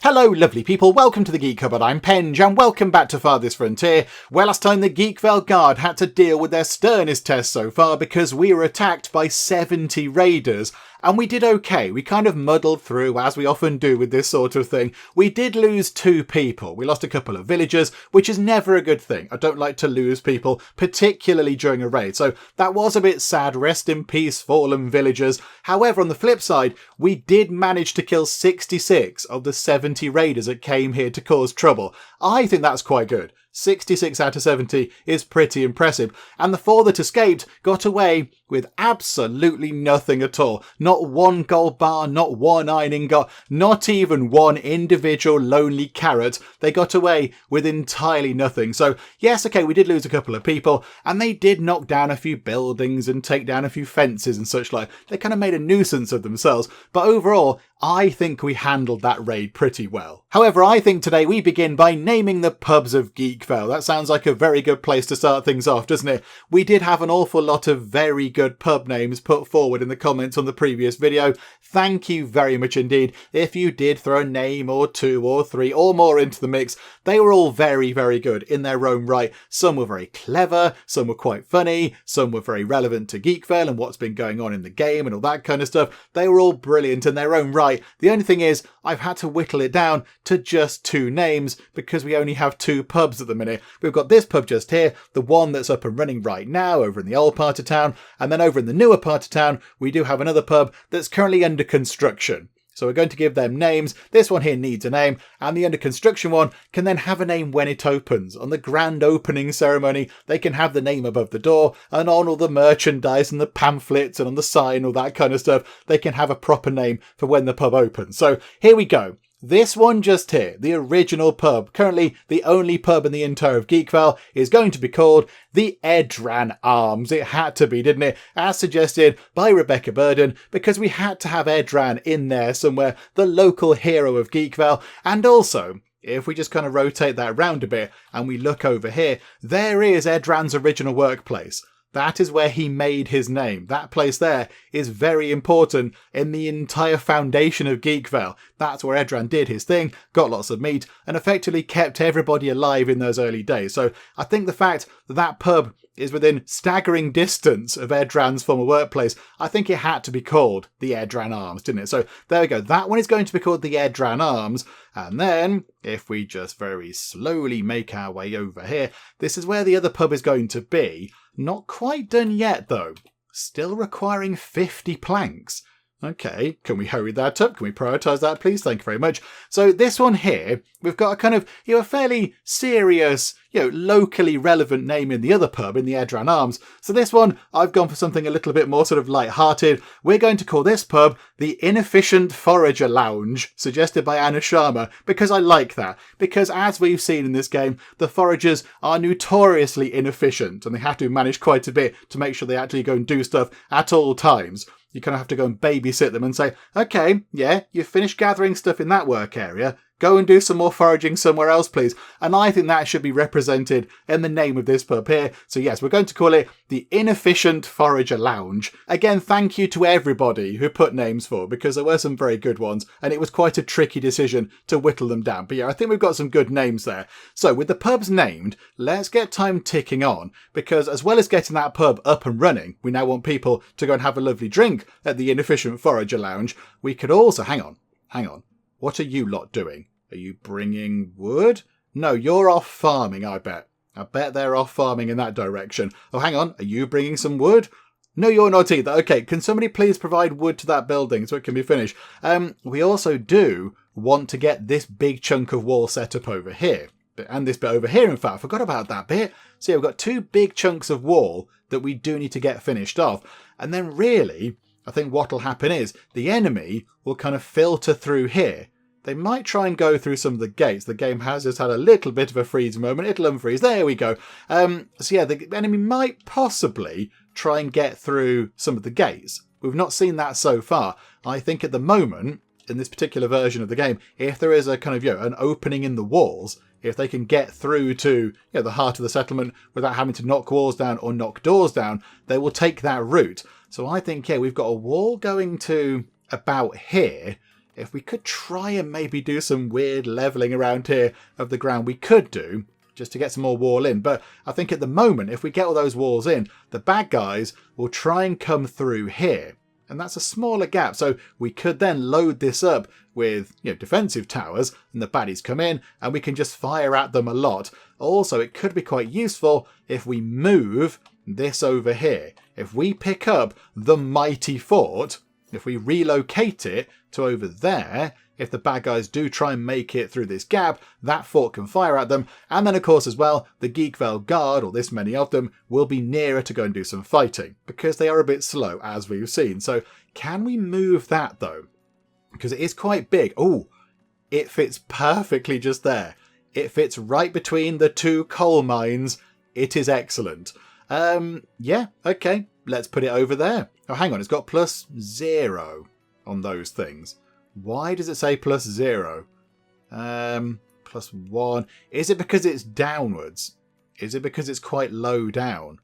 Hello lovely people, welcome to the Geek Cupboard, I'm Penge and welcome back to Farthest Frontier, where last time the Geekvale Guard had to deal with their sternest test so far because we were attacked by 70 raiders. And we did okay, we kind of muddled through as we often do with this sort of thing. We did lose 2 people, we lost a couple of villagers, which is never a good thing. I don't like to lose people, particularly during a raid, so that was a bit sad, rest in peace fallen villagers. However, on the flip side, we did manage to kill 66 of the 70 raiders that came here to cause trouble. I think that's quite good. 66 out of 70 is pretty impressive, and the 4 that escaped got away with absolutely nothing at all. Not one gold bar, not one iron ingot, not even one individual lonely carrot. They got away with entirely nothing. So yes, okay, we did lose a couple of people, and they did knock down a few buildings and take down a few fences and such like. They kind of made a nuisance of themselves, but overall, I think we handled that raid pretty well. However, I think today we begin by naming the pubs of Geekvale. That sounds like a very good place to start things off, doesn't it? We did have an awful lot of very good pub names put forward in the comments on the previous video. Thank you very much indeed. If you did throw a name or 2 or 3 or more into the mix, they were all very, very good in their own right. Some were very clever, some were quite funny, some were very relevant to Geekvale and what's been going on in the game and all that kind of stuff. They were all brilliant in their own right. The only thing is, I've had to whittle it down to just 2 names because we only have 2 pubs at the minute. We've got this pub just here, the one that's up and running right now over in the old part of town, and then over in the newer part of town, we do have another pub that's currently under construction. So we're going to give them names. This one here needs a name, and the under construction one can then have a name when it opens. On the grand opening ceremony, they can have the name above the door, and on all the merchandise and the pamphlets and on the sign, all that kind of stuff, they can have a proper name for when the pub opens. So here we go. This one just here, the original pub, currently the only pub in the entire of Geekvale, is going to be called the Edran Arms. It had to be, didn't it? As suggested by Rebecca Burden, because we had to have Edran in there somewhere, the local hero of Geekvale, and also, if we just kind of rotate that around a bit and we look over here, there is Edran's original workplace. That is where he made his name. That place there is very important in the entire foundation of Geekvale. That's where Edran did his thing, got lots of meat, and effectively kept everybody alive in those early days. So I think the fact that that pub is within staggering distance of Edran's former workplace, I think it had to be called the Edran Arms, didn't it? So there we go. That one is going to be called the Edran Arms. And then, if we just very slowly make our way over here, this is where the other pub is going to be. Not quite done yet, though. Still requiring 50 planks. Okay, can we hurry that up? Can we prioritise that, please? Thank you very much. So this one here, we've got a kind of, a fairly serious, locally relevant name in the other pub, in the Edran Arms. So this one, I've gone for something a little bit more sort of light-hearted. We're going to call this pub the Inefficient Forager Lounge, suggested by Anna Sharma, because I like that. Because as we've seen in this game, the foragers are notoriously inefficient, and they have to manage quite a bit to make sure they actually go and do stuff at all times. You kind of have to go and babysit them and say, okay, yeah, you've finished gathering stuff in that work area. Go and do some more foraging somewhere else, please. And I think that should be represented in the name of this pub here. So yes, we're going to call it the Inefficient Forager Lounge. Again, thank you to everybody who put names for, because there were some very good ones, and it was quite a tricky decision to whittle them down. But yeah, I think we've got some good names there. So with the pubs named, let's get time ticking on, because as well as getting that pub up and running, we now want people to go and have a lovely drink at the Inefficient Forager Lounge. We could also, hang on. What are you lot doing? Are you bringing wood? No, you're off farming, I bet. I bet they're off farming in that direction. Oh, hang on. Are you bringing some wood? No, you're not either. Okay, can somebody please provide wood to that building so it can be finished? We also do want to get this big chunk of wall set up over here. And this bit over here, in fact. I forgot about that bit. So yeah, we've got 2 big chunks of wall that we do need to get finished off. And then really, I think what'll happen is the enemy will kind of filter through here. They might try and go through some of the gates. The game has just had a little bit of a freeze moment. It'll unfreeze. There we go. So yeah, the enemy might possibly try and get through some of the gates. We've not seen that so far. I think at the moment, in this particular version of the game, if there is a kind of, an opening in the walls, if they can get through to the heart of the settlement without having to knock walls down or knock doors down, they will take that route. So I think, we've got a wall going to about here. if we could try and maybe do some weird levelling around here of the ground, we could do, just to get some more wall in. But I think at the moment, if we get all those walls in, the bad guys will try and come through here. And that's a smaller gap. So we could then load this up with, defensive towers, and the baddies come in and we can just fire at them a lot. Also, it could be quite useful if we move this over here. If we pick up the mighty fort, if we relocate it to over there, if the bad guys do try and make it through this gap, that fort can fire at them. And then, of course, as well, the Geekvale Guard, or this many of them, will be nearer to go and do some fighting, because they are a bit slow, as we've seen. So can we move that, though? Because it is quite big. Oh, it fits perfectly just there. It fits right between the two coal mines. It is excellent. Yeah, okay, let's put it over there. Oh, hang on, it's got +0 on those things. Why does it say +0? +1. Is it because it's downwards? Is it because it's quite low down?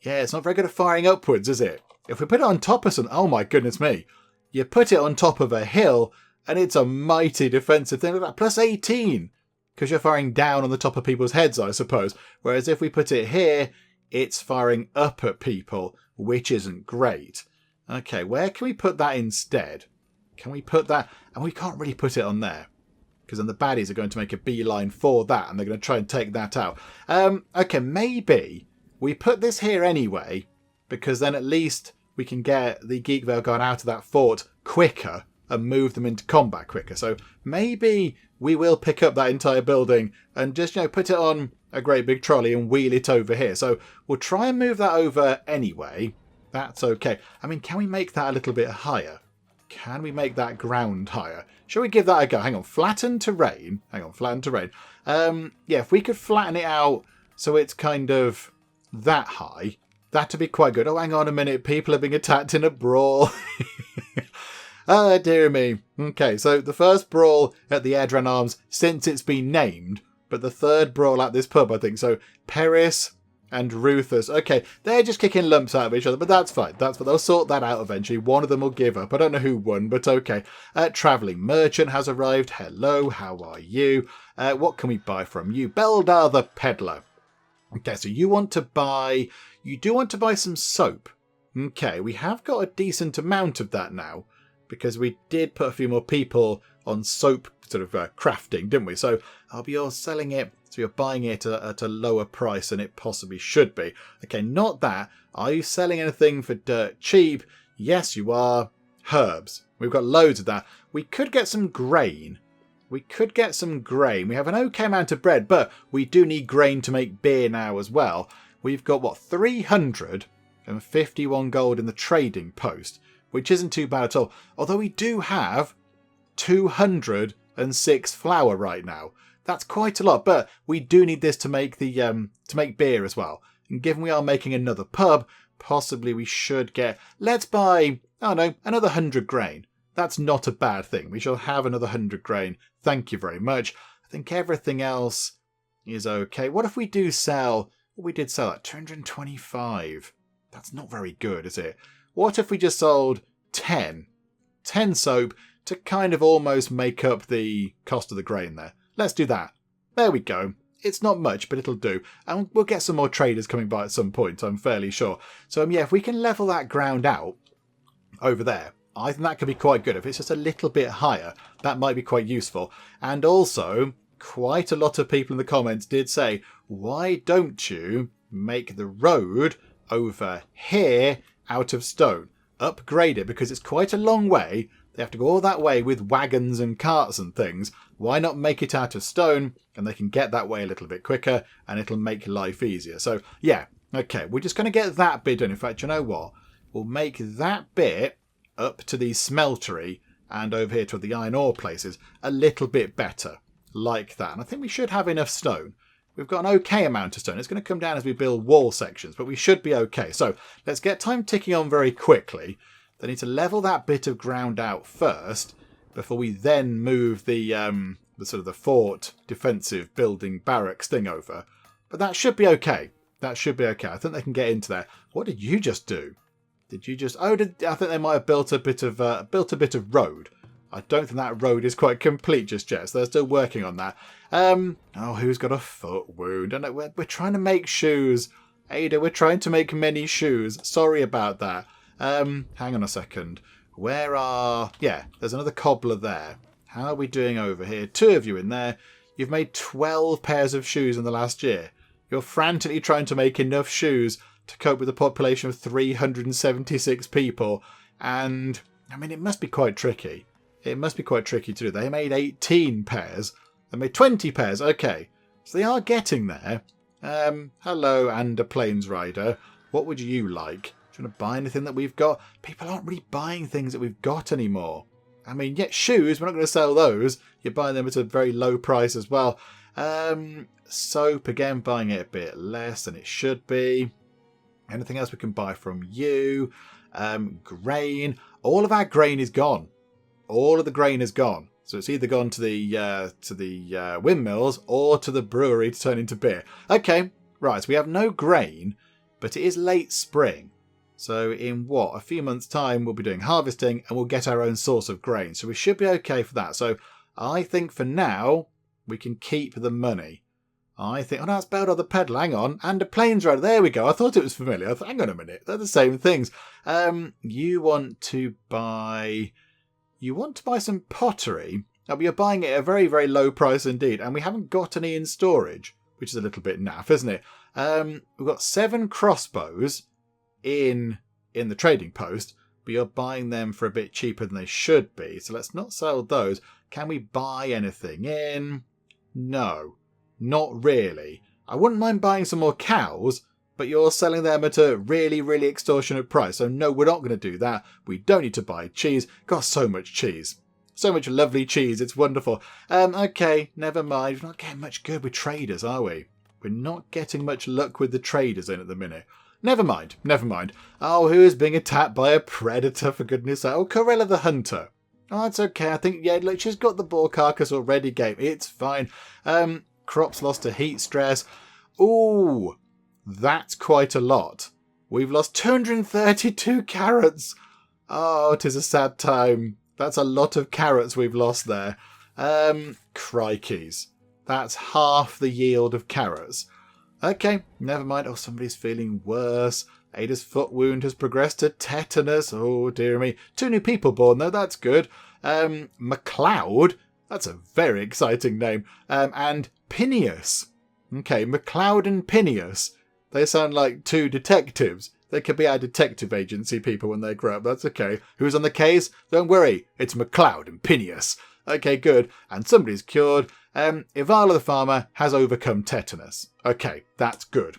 Yeah, it's not very good at firing upwards, is it? If we put it on top of something, oh my goodness me. You put it on top of a hill and it's a mighty defensive thing. Look at that, +18. Because you're firing down on the top of people's heads, I suppose. Whereas if we put it here, it's firing up at people, which isn't great. Okay, where can we put that instead? Can we put that? And we can't really put it on there, because then the baddies are going to make a beeline for that and they're going to try and take that out. Okay, maybe we put this here anyway, because then at least we can get the Geekvale Guard out of that fort quicker and move them into combat quicker. So maybe we will pick up that entire building and just, put it on a great big trolley and wheel it over here. So we'll try and move that over anyway. That's okay. I mean, can we make that a little bit higher? Can we make that ground higher? Shall we give that a go? Hang on, flatten terrain. Yeah, if we could flatten it out so it's kind of that high, that'd be quite good. Oh, hang on a minute. People are being attacked in a brawl. Oh, dear me. Okay, so the first brawl at the Edran Arms since it's been named, but the third brawl at this pub, I think. So Paris and Rufus. Okay, they're just kicking lumps out of each other, but that's fine. They'll sort that out eventually. One of them will give up. I don't know who won, but okay. Travelling Merchant has arrived. Hello, how are you? What can we buy from you? Beldar the Peddler. Okay, so you do want to buy some soap. Okay, we have got a decent amount of that now, because we did put a few more people on soap sort of crafting, didn't we? So you're selling it, so you're buying it at a lower price than it possibly should be. Okay, not that. Are you selling anything for dirt cheap? Yes, you are. Herbs. We've got loads of that. We could get some grain. We have an okay amount of bread, but we do need grain to make beer now as well. We've got, 351 gold in the trading post, which isn't too bad at all. Although we do have 206 flour right now. That's quite a lot, but we do need this to make to make beer as well. And given we are making another pub, possibly we should get, let's buy, another 100 grain. That's not a bad thing. We shall have another 100 grain. Thank you very much. I think everything else is okay. What if we do sell, we did sell at 225. That's not very good, is it? What if we just sold 10 soap to kind of almost make up the cost of the grain there? Let's do that. There we go. It's not much, but it'll do. And we'll get some more traders coming by at some point, I'm fairly sure. So, yeah, if we can level that ground out over there, I think that could be quite good. If it's just a little bit higher, that might be quite useful. And also, quite a lot of people in the comments did say, why don't you make the road over here out of stone? Upgrade it, because it's quite a long way. They have to go all that way with wagons and carts and things. Why not make it out of stone, and they can get that way a little bit quicker, and it'll make life easier. So, yeah, okay, we're just going to get that bit done. In fact, you know what? We'll make that bit up to the smeltery and over here to the iron ore places a little bit better, like that. And I think we should have enough stone. We've got an okay amount of stone. It's going to come down as we build wall sections, but we should be okay. So let's get time ticking on very quickly. They need to level that bit of ground out first before we then move the sort of the fort defensive building barracks thing over. But that should be okay. I think they can get into there. What did you just do? Did you just? I think they might have built a bit of road. I don't think that road is quite complete just yet, so they're still working on that. Who's got a foot wound? And we're trying to make shoes. Ada, we're trying to make many shoes. Sorry about that. Hang on a second. Yeah, there's another cobbler there. How are we doing over here? 2 of you in there. You've made 12 pairs of shoes in the last year. You're frantically trying to make enough shoes to cope with a population of 376 people. And, I mean, it must be quite tricky. It must be quite tricky to do. They made 18 pairs. They made 20 pairs. Okay, so they are getting there. Hello, and a plains rider. What would you like? Do you want to buy anything that we've got? People aren't really buying things that we've got anymore. I mean, yet shoes, we're not going to sell those. You're buying them at a very low price as well. Soap, again, buying it a bit less than it should be. Anything else we can buy from you? Grain. All of our grain is gone. All of the grain is gone. So it's either gone to the windmills or to the brewery to turn into beer. Okay, right, so we have no grain, but it is late spring. So in a few months' time, we'll be doing harvesting and we'll get our own source of grain. So we should be okay for that. So I think for now, we can keep the money. I think, no, it's Beldor the Peddler, hang on. And a Plains Rider, there we go. I thought it was familiar. I thought, hang on a minute, they're the same things. You want to buy some pottery. But you're buying it at a very, very low price indeed. And we haven't got any in storage, which is a little bit naff, isn't it? We've got 7 crossbows in the trading post, but you're buying them for a bit cheaper than they should be. So let's not sell those. Can we buy anything in? No, not really. I wouldn't mind buying some more cows, but you're selling them at a really, really extortionate price. So no, we're not going to do that. We don't need to buy cheese. Got so much cheese. So much lovely cheese. It's wonderful. Okay, never mind. We're not getting much good with traders, are we? We're not getting much luck with the traders in at the minute. Never mind. Oh, who is being attacked by a predator, for goodness sake? Oh, Corella the Hunter. Oh, it's okay. I think, yeah, look, she's got the boar carcass already, game. It's fine. Crops lost to heat stress. Ooh, that's quite a lot. We've lost 232 carrots. Oh, it is a sad time. That's a lot of carrots we've lost there. Crikeys. That's half the yield of carrots. Okay, never mind. Oh, somebody's feeling worse. Ada's foot wound has progressed to tetanus. Oh, dear me. 2 new people born, though. That's good. MacLeod. That's a very exciting name. And Phineas. Okay, MacLeod and Phineas. They sound like 2 detectives. They could be our detective agency people when they grow up. That's okay. Who's on the case? Don't worry. It's MacLeod and Phineas. Okay, good. And somebody's cured. Ivala the farmer has overcome tetanus. Okay, that's good.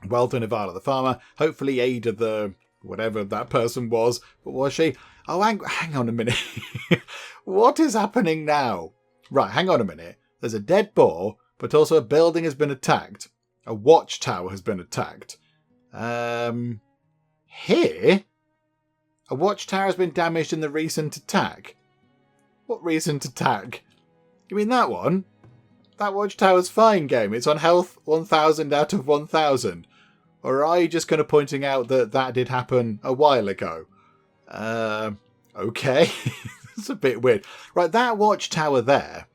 Well done, Ivala the farmer. Hopefully Ada the... whatever that person was. What was she? Oh, hang on a minute. What is happening now? Right, hang on a minute. There's a dead boar, but also a building has been attacked. A watchtower has been attacked. Here? A watchtower has been damaged in the recent attack. What recent attack? You mean that one? That watchtower's fine, game. It's on health 1000 out of 1000. Or are you just kind of pointing out that did happen a while ago? Okay. It's a bit weird. Right, that watchtower there,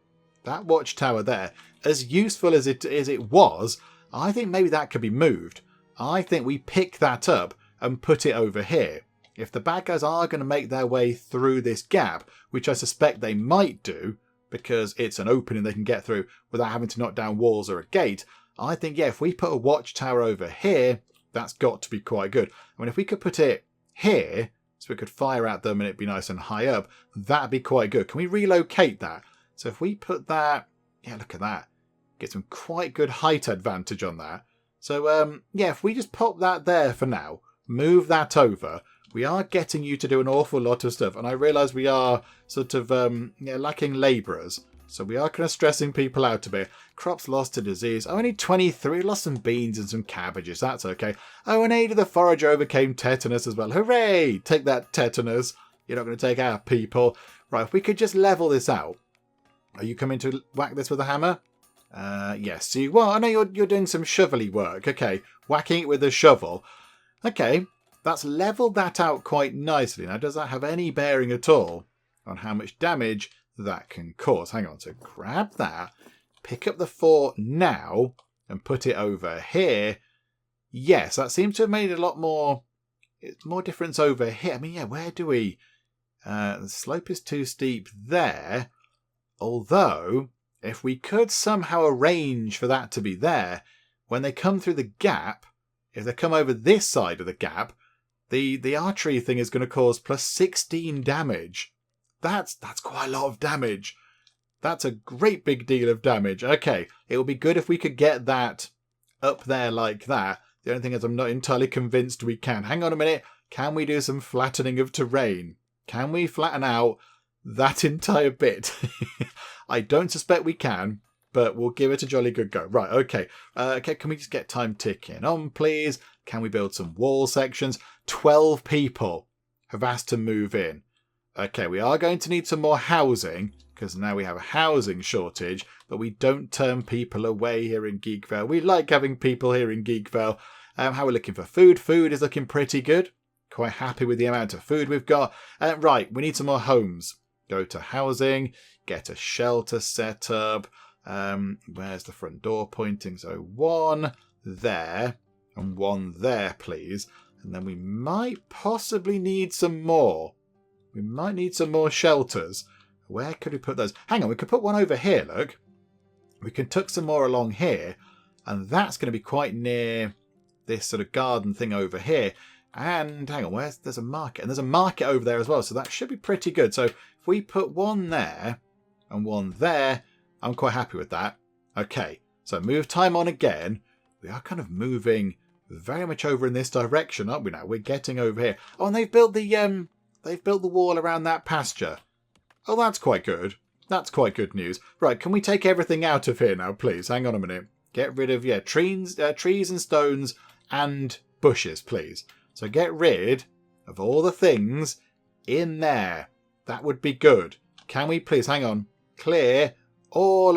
as useful as it was, I think maybe that could be moved. I think we pick that up and put it over here. If the bad guys are going to make their way through this gap, which I suspect they might do, because it's an opening they can get through without having to knock down walls or a gate, I think, yeah, if we put a watchtower over here, that's got to be quite good. I mean, if we could put it here, so we could fire at them and it'd be nice and high up, that'd be quite good. Can we relocate that? So if we put that, yeah, look at that. Get some quite good height advantage on that. So, yeah, if we just pop that there for now, move that over, we are getting you to do an awful lot of stuff. And I realise we are sort of lacking labourers. So we are kind of stressing people out a bit. Crops lost to disease. Oh, only 23. Lost some beans and some cabbages. That's okay. Oh, and Ada the Forager overcame tetanus as well. Hooray! Take that, tetanus. You're not going to take our people. Right, if we could just level this out. Are you coming to whack this with a hammer? Yes. Well, I know you're doing some shovelly work. Okay, whacking it with a shovel. Okay, that's levelled that out quite nicely. Now, does that have any bearing at all on how much damage that can cause. Hang on, so grab that, pick up the 4 now, and put it over here. Yes, that seems to have made a lot more difference over here. I mean, yeah, where do we... the slope is too steep there. Although, if we could somehow arrange for that to be there, when they come through the gap, if they come over this side of the gap, the archery thing is going to cause plus 16 damage. That's quite a lot of damage. That's a great big deal of damage. Okay, it would be good if we could get that up there like that. The only thing is I'm not entirely convinced we can. Hang on a minute. Can we do some flattening of terrain? Can we flatten out that entire bit? I don't suspect we can, but we'll give it a jolly good go. Right, okay. Can we just get time ticking on, please? Can we build some wall sections? 12 people have asked to move in. Okay, we are going to need some more housing, because now we have a housing shortage, but we don't turn people away here in Geekvale. We like having people here in Geekvale. How we're looking for food. Food is looking pretty good. Quite happy with the amount of food we've got. Right, we need some more homes. Go to housing, get a shelter set up. Where's the front door pointing? So 1 there and 1 there, please. And then we might possibly need some more. We might need some more shelters. Where could we put those? Hang on, we could put one over here, look. We can tuck some more along here. And that's going to be quite near this sort of garden thing over here. And hang on, there's a market. And there's a market over there as well. So that should be pretty good. So if we put 1 there and 1 there, I'm quite happy with that. Okay, so move time on again. We are kind of moving very much over in this direction, aren't we now? We're getting over here. Oh, and they've built the wall around that pasture. Oh, that's quite good. That's quite good news. Right, can we take everything out of here now, please? Hang on a minute. Get rid of, trees and stones and bushes, please. So get rid of all the things in there. That would be good. Can we please, hang on, clear all...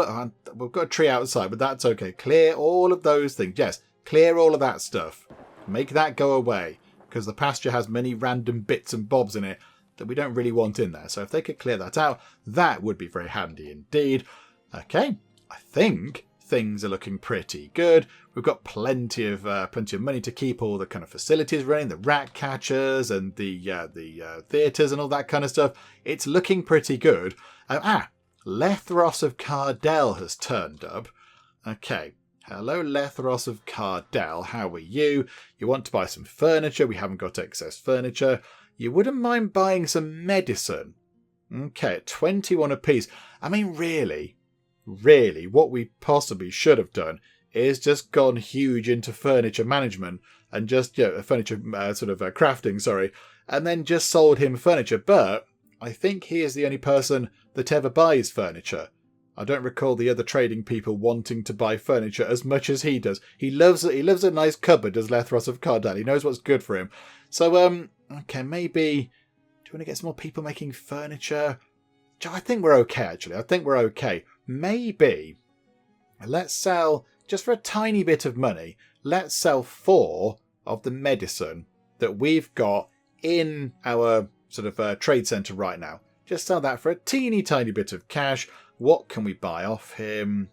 we've got a tree outside, but that's okay. Clear all of those things. Yes, clear all of that stuff. Make that go away, because the pasture has many random bits and bobs in it that we don't really want in there. So if they could clear that out, that would be very handy indeed. Okay, I think things are looking pretty good. We've got plenty of money to keep all the kind of facilities running, the rat catchers and the theatres and all that kind of stuff. It's looking pretty good. Lethros of Cardell has turned up. Okay. Hello, Lethros of Cardell. How are you? You want to buy some furniture? We haven't got excess furniture. You wouldn't mind buying some medicine? Okay, at 21 apiece. I mean, really, what we possibly should have done is just gone huge into furniture management and just, furniture crafting, sorry, and then just sold him furniture. But I think he is the only person that ever buys furniture. I don't recall the other trading people wanting to buy furniture as much as he does. He loves a nice cupboard, does Lethros of Cardell. He knows what's good for him. So, okay, maybe... Do you want to get some more people making furniture? I think we're okay, actually. I think we're okay. Maybe let's sell, just for a tiny bit of money, let's sell 4 of the medicine that we've got in our sort of trade centre right now. Just sell that for a teeny tiny bit of cash. What can we buy off him?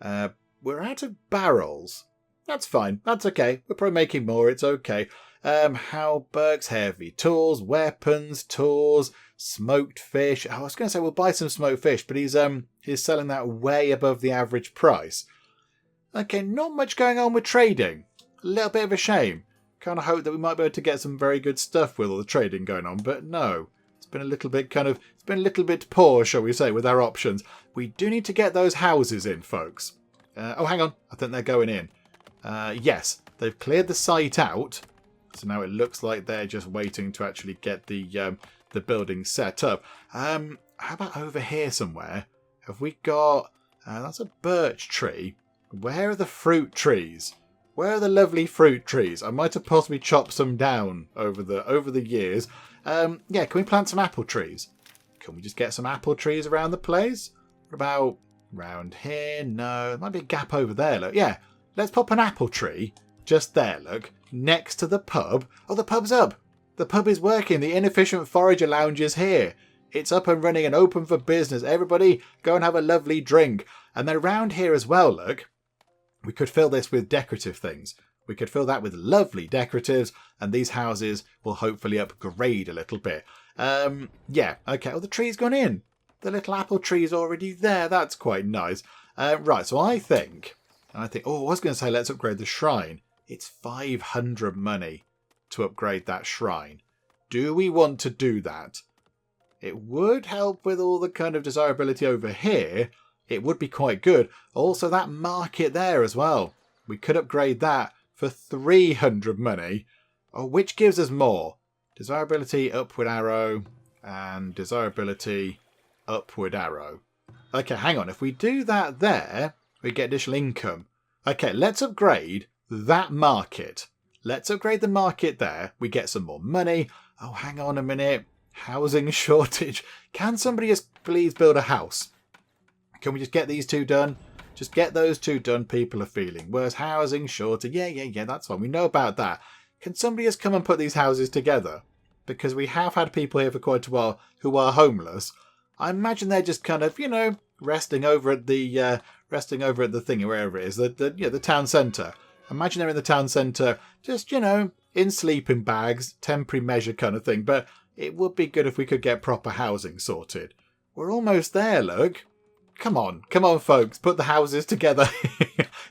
We're out of barrels. That's fine. That's okay. We're probably making more. It's okay. Halbergs, heavy tools, weapons, tools, smoked fish. I was going to say we'll buy some smoked fish, but he's selling that way above the average price. Okay, not much going on with trading. A little bit of a shame. Kind of hope that we might be able to get some very good stuff with all the trading going on, but no. It's been a little bit poor, shall we say, with our options. We do need to get those houses in, folks. Oh, hang on. I think they're going in. Yes, they've cleared the site out. So now it looks like they're just waiting to actually get the building set up. How about over here somewhere? Have we got... that's a birch tree. Where are the fruit trees? Where are the lovely fruit trees? I might have possibly chopped some down over the years. Yeah, can we plant some apple trees? Can we just get some apple trees around the place? What about round here? No, there might be a gap over there. Look, yeah, let's pop an apple tree just there, look, next to the pub. Oh, the pub's up. The pub is working. The inefficient forager lounge is here. It's up and running and open for business. Everybody go and have a lovely drink. And then around here as well, look, we could fill this with decorative things. We could fill that with lovely decoratives, and these houses will hopefully upgrade a little bit. Yeah, okay. Oh, the tree's gone in. The little apple tree's already there. That's quite nice. Right, so I think, oh, I was going to say let's upgrade the shrine. It's 500 money to upgrade that shrine. Do we want to do that? It would help with all the kind of desirability over here. It would be quite good. Also, that market there as well. We could upgrade that for 300 money. Oh, which gives us more? Desirability, upward arrow, and desirability, upward arrow. Okay, hang on. If we do that there, we get additional income. Okay, let's upgrade that market. Let's upgrade the market there. We get some more money. Oh, hang on a minute. Housing shortage. Can somebody just please build a house? Can we just get these two done? Just get those two done. People are feeling worse. Housing shortage. Yeah, that's fine. We know about that. Can somebody just come and put these houses together? Because we have had people here for quite a while who are homeless. I imagine they're just kind of, resting over at the thing, wherever it is, the town centre. Imagine they're in the town centre, just, in sleeping bags, temporary measure kind of thing. But it would be good if we could get proper housing sorted. We're almost there, look. Come on, folks, put the houses together.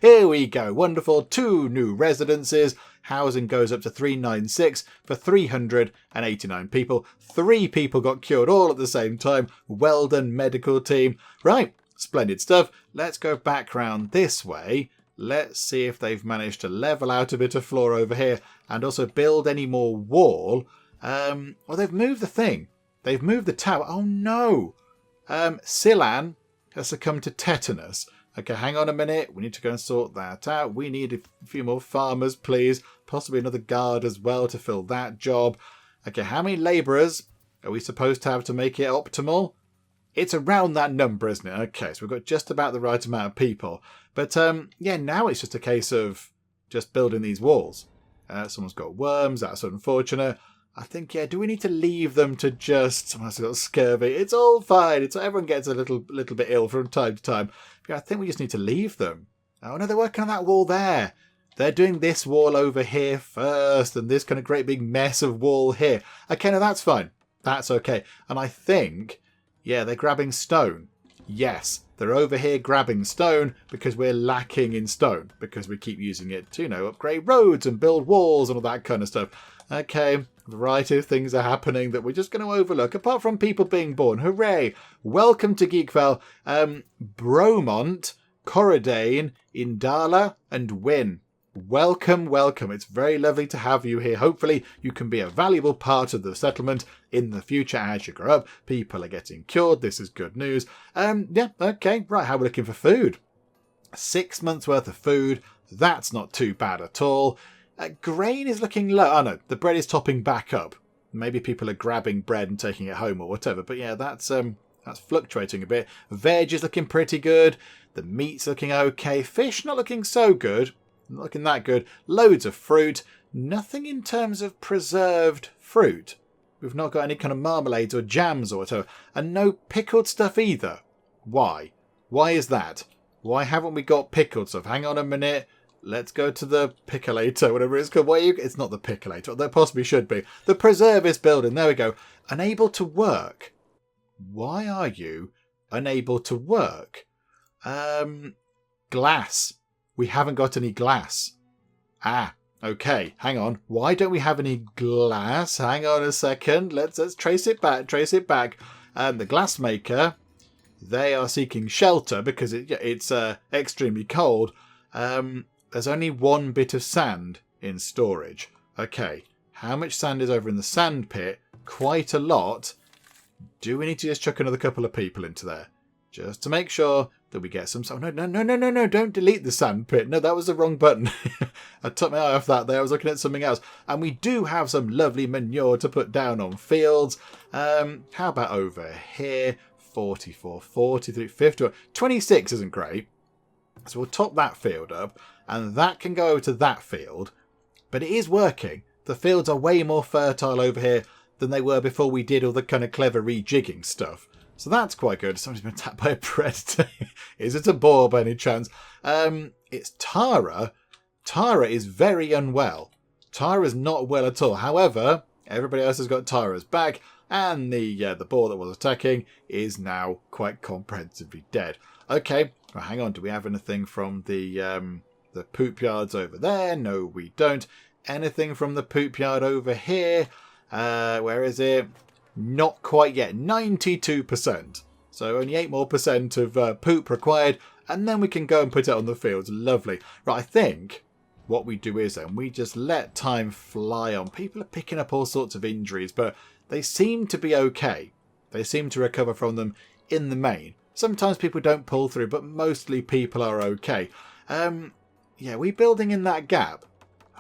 Here we go. Wonderful. 2 new residences. Housing goes up to 396 for 389 people. 3 people got cured all at the same time. Well done, medical team. Right, splendid stuff. Let's go back round this way. Let's see if they've managed to level out a bit of floor over here and also build any more wall. Well, they've moved the thing. They've moved the tower. Oh, no. Silan has succumbed to tetanus. Okay, hang on a minute. We need to go and sort that out. We need a few more farmers, please. Possibly another guard as well to fill that job. Okay, how many labourers are we supposed to have to make it optimal? It's around that number, isn't it? Okay, so we've got just about the right amount of people. But, now it's just a case of just building these walls. Someone's got worms. That's unfortunate. I think, do we need to leave them to just... Someone's got scurvy. It's all fine. Everyone gets a little bit ill from time to time. But I think we just need to leave them. Oh, no, they're working on that wall there. They're doing this wall over here first, and this kind of great big mess of wall here. Okay, no, that's fine. That's okay. And I think, they're grabbing stone. Yes, they're over here grabbing stone because we're lacking in stone. Because we keep using it to, upgrade roads and build walls and all that kind of stuff. Okay, a variety of things are happening that we're just going to overlook, apart from people being born. Hooray! Welcome to Geekvale. Bromont, Corridane, Indala, and Wynn. Welcome. It's very lovely to have you here. Hopefully you can be a valuable part of the settlement in the future as you grow up. People are getting cured. This is good news. Okay. Right, how are we looking for food? 6 months worth of food. That's not too bad at all. Grain is looking low. Oh no, the bread is topping back up. Maybe people are grabbing bread and taking it home or whatever. But that's fluctuating a bit. Veg is looking pretty good. The meat's looking okay. Fish not looking so good. Not looking that good. Loads of fruit. Nothing in terms of preserved fruit. We've not got any kind of marmalades or jams or whatever. And no pickled stuff either. Why? Why is that? Why haven't we got pickled stuff? Hang on a minute. Let's go to the pickolator, whatever it's called. It's not the pickolator. There possibly should be. The preservist building. There we go. Unable to work. Why are you unable to work? Glass. We haven't got any glass. Okay. Hang on. Why don't we have any glass? Hang on a second. Let's trace it back. The glass maker, they are seeking shelter because it's extremely cold. There's only 1 bit of sand in storage. Okay. How much sand is over in the sand pit? Quite a lot. Do we need to just chuck another couple of people into there? Just to make sure that we get some... Oh, no. Don't delete the sand pit. No, that was the wrong button. I took my eye off that there. I was looking at something else. And we do have some lovely manure to put down on fields. How about over here? 44, 43, 50... 26 isn't great. So we'll top that field up. And that can go over to that field. But it is working. The fields are way more fertile over here than they were before we did all the kind of clever rejigging stuff. So that's quite good. Somebody's been attacked by a predator. Is it a boar by any chance? It's Tara. Tara is very unwell. Tara's not well at all. However, everybody else has got Tara's back, and the boar that was attacking is now quite comprehensively dead. Okay, well, hang on. Do we have anything from the poop yards over there? No, we don't. Anything from the poop yard over here? Where is it? Not quite yet. 92%. So only 8% more of poop required, and then we can go and put it on the fields. Lovely. Right, I think what we do is then we just let time fly on. People are picking up all sorts of injuries, but they seem to be okay. They seem to recover from them in the main. Sometimes people don't pull through, but mostly people are okay. Yeah, we building in that gap?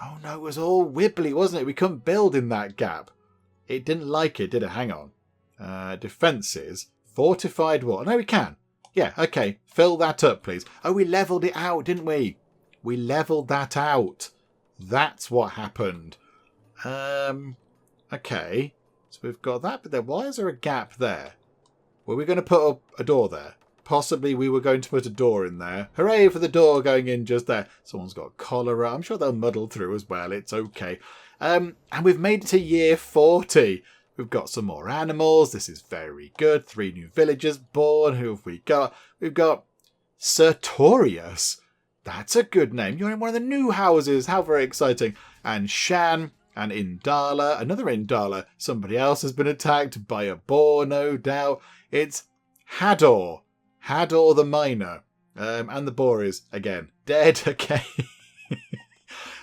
Oh no, it was all wibbly, wasn't it? We couldn't build in that gap. It didn't like it, did it? Hang on. Defences. Fortified wall. No, we can. Yeah, okay. Fill that up, please. Oh, we levelled it out, didn't we? We levelled that out. That's what happened. Okay. So we've got that, but then why is there a gap there? Were we going to put up a door there? Possibly we were going to put a door in there. Hooray for the door going in just there. Someone's got cholera. I'm sure they'll muddle through as well. It's okay. And we've made it to year 40. We've got some more animals. This is very good. 3 new villagers born. Who have we got? We've got Sertorius. That's a good name. You're in one of the new houses. How very exciting. And Shan and Indala. Another Indala. Somebody else has been attacked by a boar, no doubt. It's Hador. Hador the miner. And the boar is, again, dead. Okay.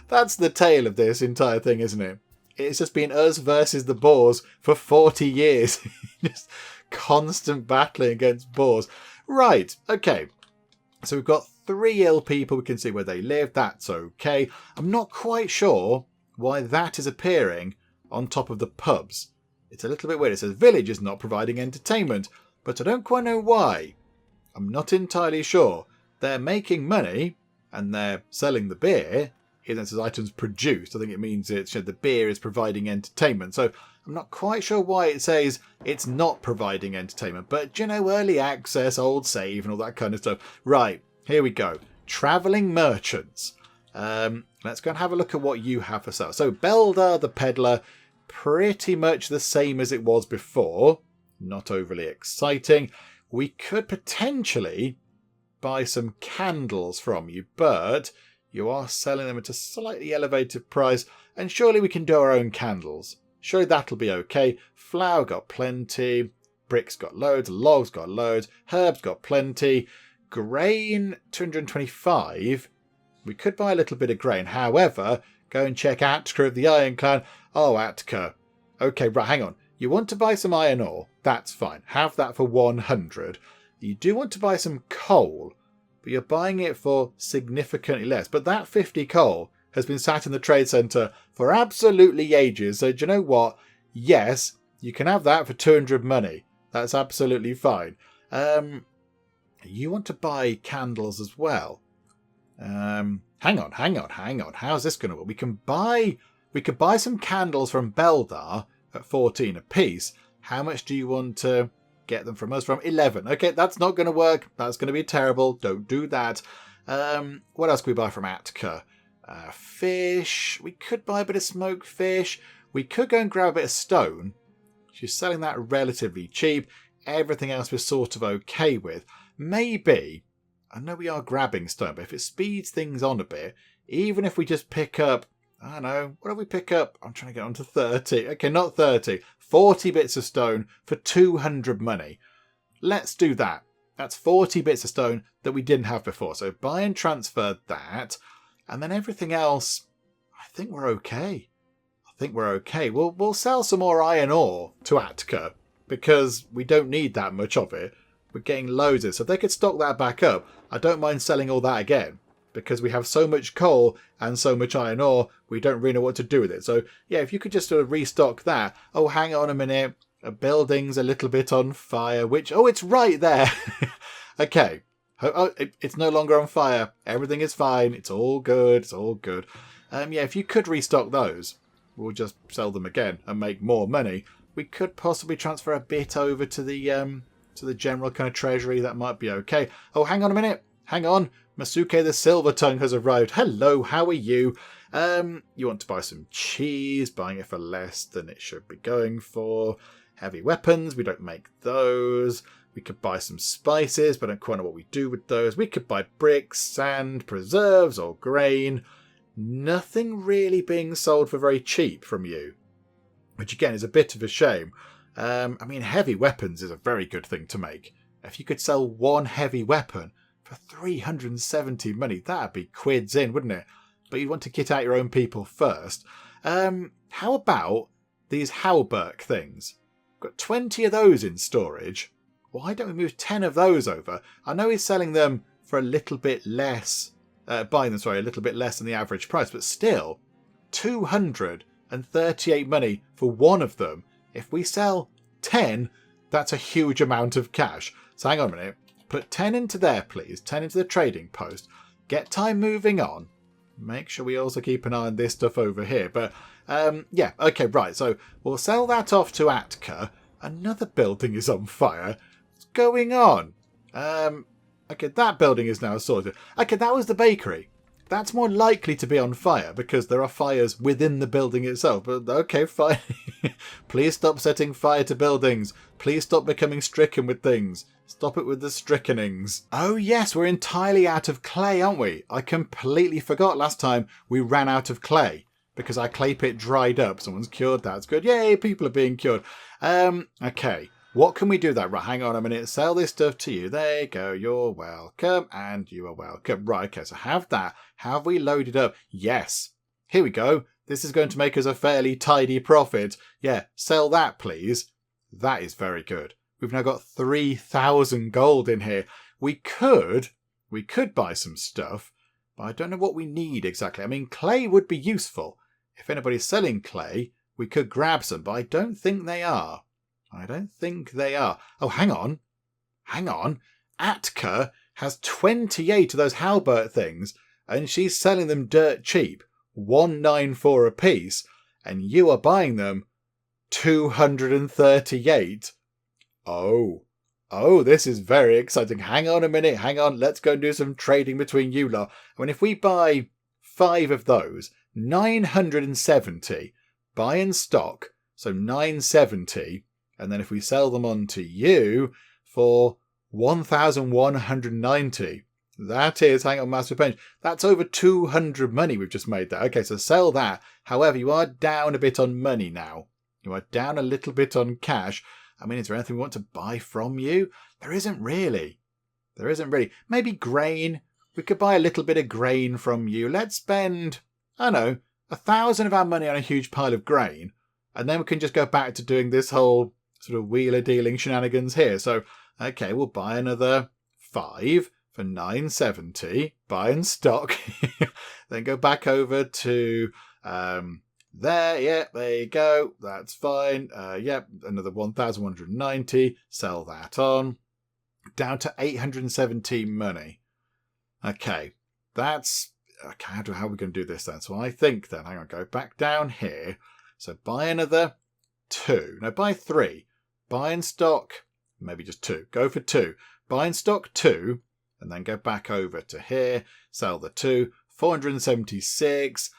That's the tale of this entire thing, isn't it? It's just been us versus the boars for 40 years. Just constant battling against boars. Right, okay. So we've got 3 ill people. We can see where they live. That's okay. I'm not quite sure why that is appearing on top of the pubs. It's a little bit weird. It says village is not providing entertainment, but I don't quite know why. I'm not entirely sure. They're making money and they're selling the beer. Even though it says items produced, I think it means it's the beer is providing entertainment. So I'm not quite sure why it says it's not providing entertainment. But, early access, old save and all that kind of stuff. Right, here we go. Travelling merchants. Let's go and have a look at what you have for sale. So Beldar the peddler, pretty much the same as it was before. Not overly exciting. We could potentially buy some candles from you, but you are selling them at a slightly elevated price, and surely we can do our own candles. Surely that'll be okay. Flour got plenty, bricks got loads, logs got loads, herbs got plenty, grain 225. We could buy a little bit of grain. However, go and check Atka of the Iron Clan. Oh, Atka. Okay, right, hang on. You want to buy some iron ore? That's fine. Have that for 100. You do want to buy some coal, but you're buying it for significantly less. But that 50 coal has been sat in the trade centre for absolutely ages. So do you know what? Yes, you can have that for 200 money. That's absolutely fine. You want to buy candles as well. Hang on. How's this going to work? We could buy some candles from Beldar at 14 apiece. How much do you want to get them from us? From 11. Okay, that's not going to work. That's going to be terrible. Don't do that. What else can we buy from Atka? Fish. We could buy a bit of smoked fish. We could go and grab a bit of stone. She's selling that relatively cheap. Everything else we're sort of okay with. Maybe, I know we are grabbing stone, but if it speeds things on a bit, even if we just pick up, I don't know, what do we pick up? I'm trying to get on to 30. Okay, not 30. 40 bits of stone for 200 money. Let's do that. That's 40 bits of stone that we didn't have before. So buy and transfer that. And then everything else, I think we're okay. We'll sell some more iron ore to Atka because we don't need that much of it. We're getting loads of it. So if they could stock that back up, I don't mind selling all that again. Because we have so much coal and so much iron ore, we don't really know what to do with it. So, yeah, if you could just sort of restock that. Oh, hang on a minute. A building's a little bit on fire, which... Oh, it's right there. Okay. Oh, it's no longer on fire. Everything is fine. It's all good. Yeah, if you could restock those, we'll just sell them again and make more money. We could possibly transfer a bit over to the general kind of treasury. That might be okay. Oh, hang on a minute. Hang on. Masuke the Silver Tongue has arrived. Hello, how are you? You want to buy some cheese, buying it for less than it should be going for. Heavy weapons, we don't make those. We could buy some spices, but I don't quite know what we do with those. We could buy bricks, sand, preserves, or grain. Nothing really being sold for very cheap from you, which again is a bit of a shame. I mean, heavy weapons is a very good thing to make. If you could sell one heavy weapon for 370 money, that'd be quids in, wouldn't it? But you'd want to kit out your own people first. How about these halberd things? Got 20 of those in storage. Why don't we move 10 of those over? I know he's selling them for a little bit less, a little bit less than the average price, but still, 238 money for one of them. If we sell 10, that's a huge amount of cash. So hang on a minute. Put 10 into there, please. 10 into the trading post. Get time moving on. Make sure we also keep an eye on this stuff over here. But, yeah, okay, right. So we'll sell that off to Atka. Another building is on fire. What's going on? Okay, that building is now sorted. Okay, that was the bakery. That's more likely to be on fire because there are fires within the building itself. But okay, fine. Please stop setting fire to buildings. Please stop becoming stricken with things. Stop it with the strickenings. Oh yes, we're entirely out of clay, aren't we? I completely forgot last time we ran out of clay because our clay pit dried up. Someone's cured. That's good. Yay, people are being cured. Okay. What can we do that? Right, hang on a minute. Sell this stuff to you. There you go. You're welcome. And you are welcome. Right, okay. So have that. Have we loaded up? Yes. Here we go. This is going to make us a fairly tidy profit. Yeah, sell that, please. That is very good. We've now got 3,000 gold in here. We could buy some stuff, but I don't know what we need exactly. I mean, clay would be useful. If anybody's selling clay, we could grab some, but I don't think they are. Oh, hang on. Atka has 28 of those halberd things, and she's selling them dirt cheap, 194 a piece, and you are buying them 238. Oh, this is very exciting. Hang on a minute. Let's go and do some trading between you lot. I mean, if we buy 5 of those, 970, buy in stock, so 970. And then if we sell them on to you for 1,190, that is, hang on, Master Penge, that's over 200 money we've just made there. Okay, so sell that. However, you are down a bit on money now. You are down a little bit on cash. I mean, is there anything we want to buy from you? There isn't really. Maybe grain. We could buy a little bit of grain from you. Let's spend, I don't know, 1,000 of our money on a huge pile of grain. And then we can just go back to doing this whole sort of wheeler dealing shenanigans here. So, okay, we'll buy another 5 for 970. Buy in stock. Then go back over to there. Yeah, there you go. That's fine. Yep, another 1,190. Sell that on. Down to 817 money. Okay, that's... Okay, how are we going to do this then? So I think then, hang on, go back down here. So buy another 2. No, buy 3. Buy in stock, maybe just 2. Go for 2. Buy in stock 2, and then go back over to here. Sell the 2. 476.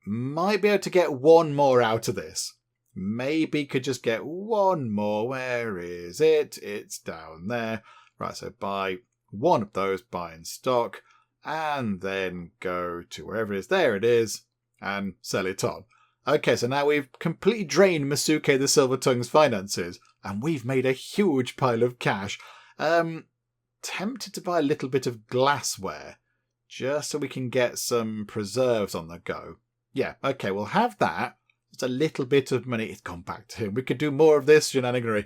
Might be able to get one more out of this. Maybe could just get one more. Where is it? It's down there. Right, so buy one of those, buy in stock, and then go to wherever it is. There it is, and sell it on. Okay, so now we've completely drained Masuke the Silver Tongue's finances, and we've made a huge pile of cash. Tempted to buy a little bit of glassware, just so we can get some preserves on the go. Yeah, okay, we'll have that. It's a little bit of money. It's gone back to him. We could do more of this shenaniganery.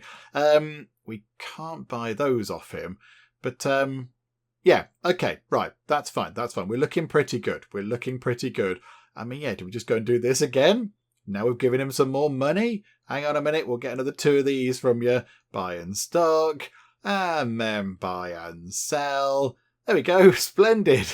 We can't buy those off him, but yeah, okay, right, that's fine. We're looking pretty good. I mean, yeah, do we just go and do this again? Now we've given him some more money. Hang on a minute, we'll get another 2 of these from you. Buy and stock, and then buy and sell. There we go, splendid.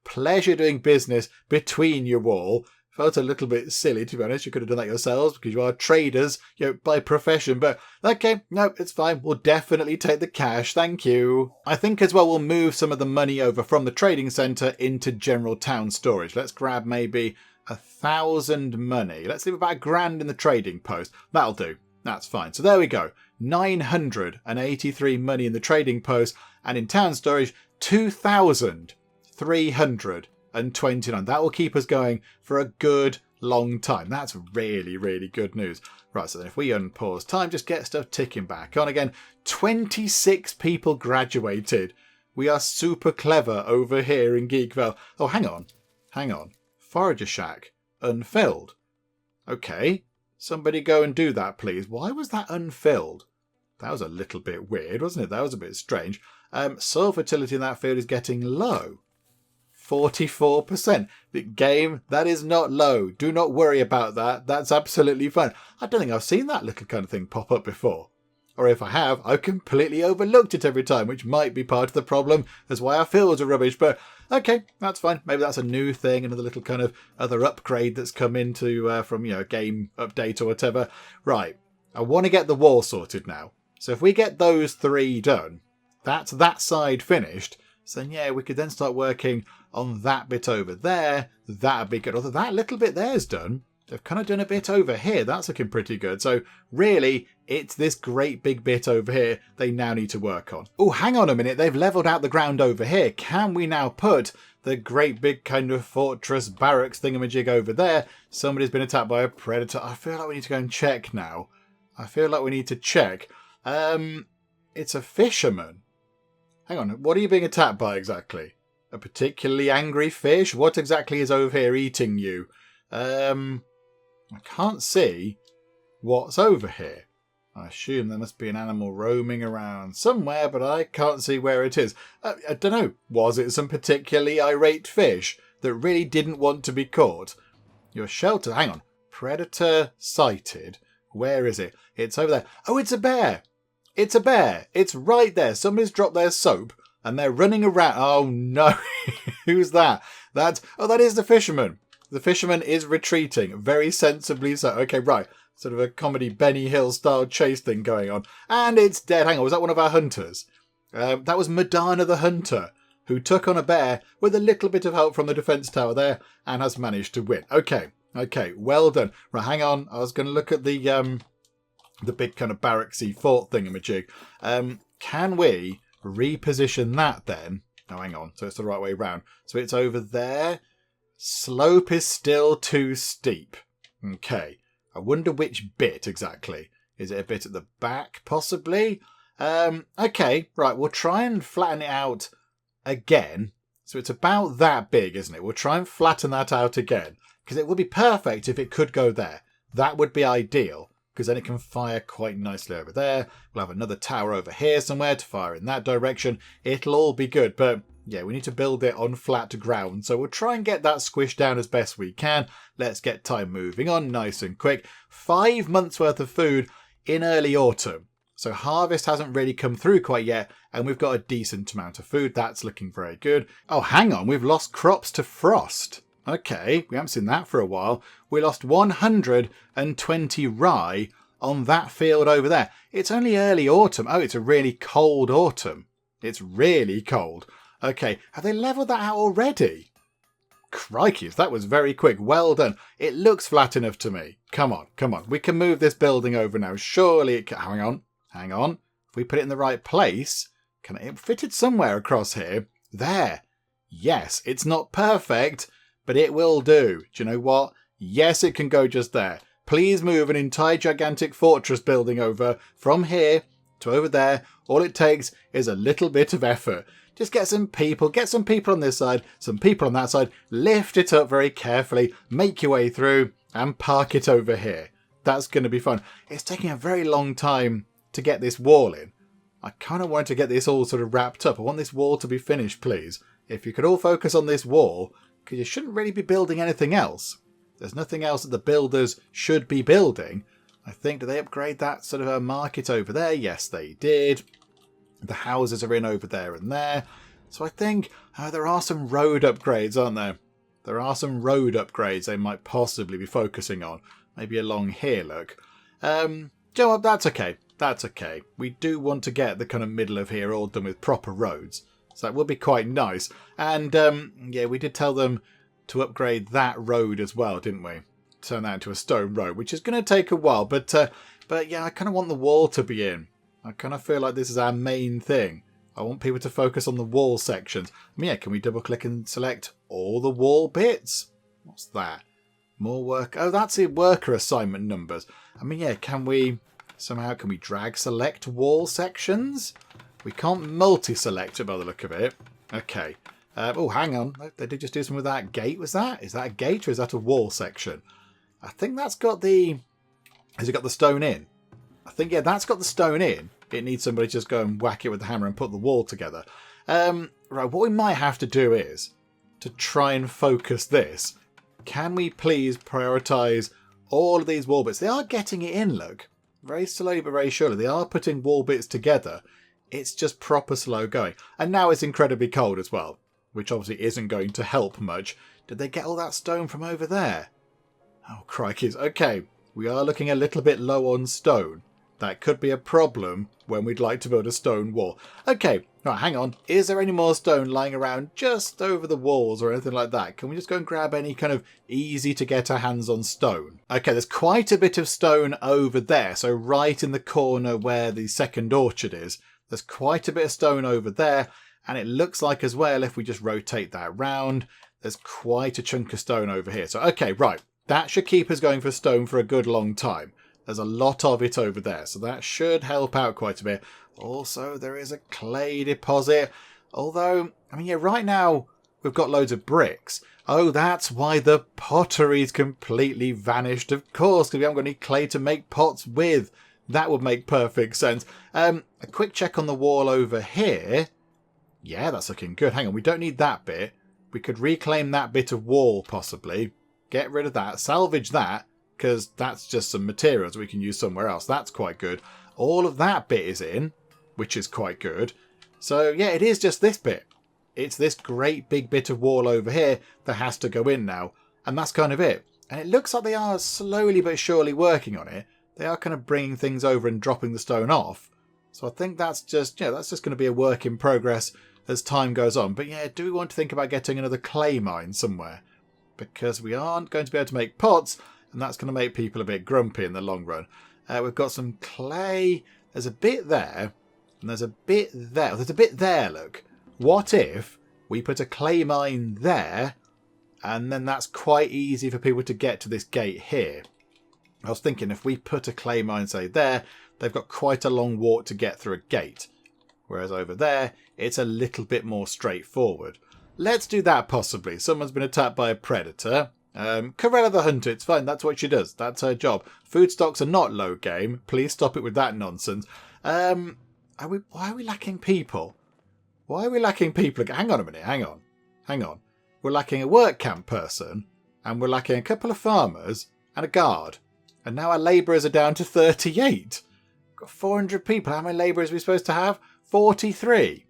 Pleasure doing business between you all. Felt a little bit silly, to be honest. You could have done that yourselves because you are traders, by profession. But okay, no, it's fine. We'll definitely take the cash. Thank you. I think as well we'll move some of the money over from the trading centre into general town storage. Let's grab maybe 1,000 money. Let's leave about £1,000 in the trading post. That'll do. That's fine. So there we go. 983 money in the trading post, and in town storage 2,329. That will keep us going for a good long time. That's really, really good news. Right, so then if we unpause time, just get stuff ticking back on again. 26 people graduated. We are super clever over here in Geekvale. Oh, hang on. Forager shack unfilled. Okay, somebody go and do that, please. Why was that unfilled? That was a little bit weird, wasn't it? That was a bit strange. Soil fertility in that field is getting low. 44%. The game, that is not low. Do not worry about that. That's absolutely fine. I don't think I've seen that little kind of thing pop up before. Or if I have, I've completely overlooked it every time, which might be part of the problem. That's why our fields are rubbish. But okay, that's fine. Maybe that's a new thing, another little kind of other upgrade that's come into from, a game update or whatever. Right, I want to get the wall sorted now. So if we get those 3 done, that's that side finished. So then, yeah, we could then start working on that bit over there. That'd be good. Although that little bit there's done. They've kind of done a bit over here. That's looking pretty good. So really, it's this great big bit over here they now need to work on. Oh, hang on a minute. They've leveled out the ground over here. Can we now put the great big kind of fortress barracks thingamajig over there? Somebody's been attacked by a predator. I feel like we need to go and check now. It's a fisherman. Hang on. What are you being attacked by exactly? A particularly angry fish? What exactly is over here eating you? I can't see what's over here. I assume there must be an animal roaming around somewhere, but I can't see where it is. I don't know. Was it some particularly irate fish that really didn't want to be caught? Your shelter. Hang on. Predator sighted. Where is it? It's over there. Oh, it's a bear. It's a bear. It's right there. Somebody's dropped their soap and they're running around. Oh, no. Who's that? That is the fisherman. The fisherman is retreating, very sensibly so. Okay, right. Sort of a comedy Benny Hill style chase thing going on. And it's dead. Hang on, was that one of our hunters? That was Madonna the Hunter, who took on a bear with a little bit of help from the defence tower there and has managed to win. Okay, well done. Right, hang on. I was going to look at the big kind of barracksy fort thingamajig. Can we reposition that then? Oh, hang on. So it's the right way round. So it's over there. Slope is still too steep. Okay. I wonder which bit exactly. Is it a bit at the back, possibly? Okay. Right. We'll try and flatten it out again. So it's about that big, isn't it? We'll try and flatten that out again. Because it would be perfect if it could go there. That would be ideal. Because then it can fire quite nicely over there. We'll have another tower over here somewhere to fire in that direction. It'll all be good. But yeah, we need to build it on flat ground. So we'll try and get that squished down as best we can. Let's get time moving on nice and quick. 5 months worth of food in early autumn. So harvest hasn't really come through quite yet. And we've got a decent amount of food. That's looking very good. Oh, hang on. We've lost crops to frost. Okay, we haven't seen that for a while. We lost 120 rye on that field over there. It's only early autumn. Oh, it's a really cold autumn. It's really cold. Okay, have they levelled that out already? Crikey, that was very quick. Well done. It looks flat enough to me. Come on. We can move this building over now. Surely it can. Hang on. If we put it in the right place, can it fit it somewhere across here? There. Yes, it's not perfect, but it will do. Do you know what? Yes, it can go just there. Please move an entire gigantic fortress building over from here to over there. All it takes is a little bit of effort. Just get some people on this side, some people on that side, lift it up very carefully, make your way through and park it over here. That's going to be fun. It's taking a very long time to get this wall in. I kind of want to get this all sort of wrapped up. I want this wall to be finished, please. If you could all focus on this wall, because you shouldn't really be building anything else. There's nothing else that the builders should be building. I think, did they upgrade that sort of a market over there? Yes, they did. The houses are in over there and there. So I think there are some road upgrades, aren't there? There are some road upgrades they might possibly be focusing on. Maybe along here, look. You know what, that's okay. That's okay. We do want to get the kind of middle of here all done with proper roads. So that would be quite nice. And, yeah, we did tell them to upgrade that road as well, didn't we? Turn that into a stone road, which is going to take a while. But yeah, I kind of want the wall to be in. I kind of feel like this is our main thing. I want people to focus on the wall sections. I mean, yeah, can we double click and select all the wall bits? What's that? More work. Oh, that's it. Worker assignment numbers. I mean, yeah, can we drag select wall sections? We can't multi-select it by the look of it. Okay. Oh, hang on. They did just do something with that gate. Is that a gate or is that a wall section? I think that's got the... Has it got the stone in? I think, yeah, that's got the stone in. It needs somebody to just go and whack it with the hammer and put the wall together. Right, what we might have to do is to try and focus this. Can we please prioritise all of these wall bits? They are getting it in, look. Very slowly but very surely. They are putting wall bits together. It's just proper slow going. And now it's incredibly cold as well, which obviously isn't going to help much. Did they get all that stone from over there? Oh, crikey. Okay, we are looking a little bit low on stone. That could be a problem when we'd like to build a stone wall. Okay, right, hang on. Is there any more stone lying around just over the walls or anything like that? Can we just go and grab any kind of easy to get our hands on stone? Okay, there's quite a bit of stone over there. So right in the corner where the second orchard is, there's quite a bit of stone over there. And it looks like as well, if we just rotate that round, there's quite a chunk of stone over here. So, okay, right. That should keep us going for stone for a good long time. There's a lot of it over there, so that should help out quite a bit. Also, there is a clay deposit. Although, I mean, yeah, right now we've got loads of bricks. Oh, that's why the pottery's completely vanished, of course, because we haven't got any clay to make pots with. That would make perfect sense. A quick check on the wall over here. Yeah, that's looking good. Hang on, we don't need that bit. We could reclaim that bit of wall, possibly. Get rid of that. Salvage that. Because that's just some materials we can use somewhere else. That's quite good. All of that bit is in, which is quite good. So, yeah, it is just this bit. It's this great big bit of wall over here that has to go in now. And that's kind of it. And it looks like they are slowly but surely working on it. They are kind of bringing things over and dropping the stone off. So I think that's just, yeah, that's just going to be a work in progress as time goes on. But, yeah, do we want to think about getting another clay mine somewhere? Because we aren't going to be able to make pots... And that's going to make people a bit grumpy in the long run. We've got some clay. There's a bit there. And there's a bit there. There's a bit there, look. What if we put a clay mine there? And then that's quite easy for people to get to this gate here. I was thinking if we put a clay mine, say, there, they've got quite a long walk to get through a gate. Whereas over there, it's a little bit more straightforward. Let's do that possibly. Someone's been attacked by a predator. Corella the Hunter, it's fine, that's what she does, that's her job. Food stocks are not low game, please stop it with that nonsense. Why are we lacking people? Why are we lacking people? Hang on a minute, hang on. We're lacking a work camp person, and we're lacking a couple of farmers, and a guard. And now our labourers are down to 38. We've got 400 people, how many labourers are we supposed to have? 43.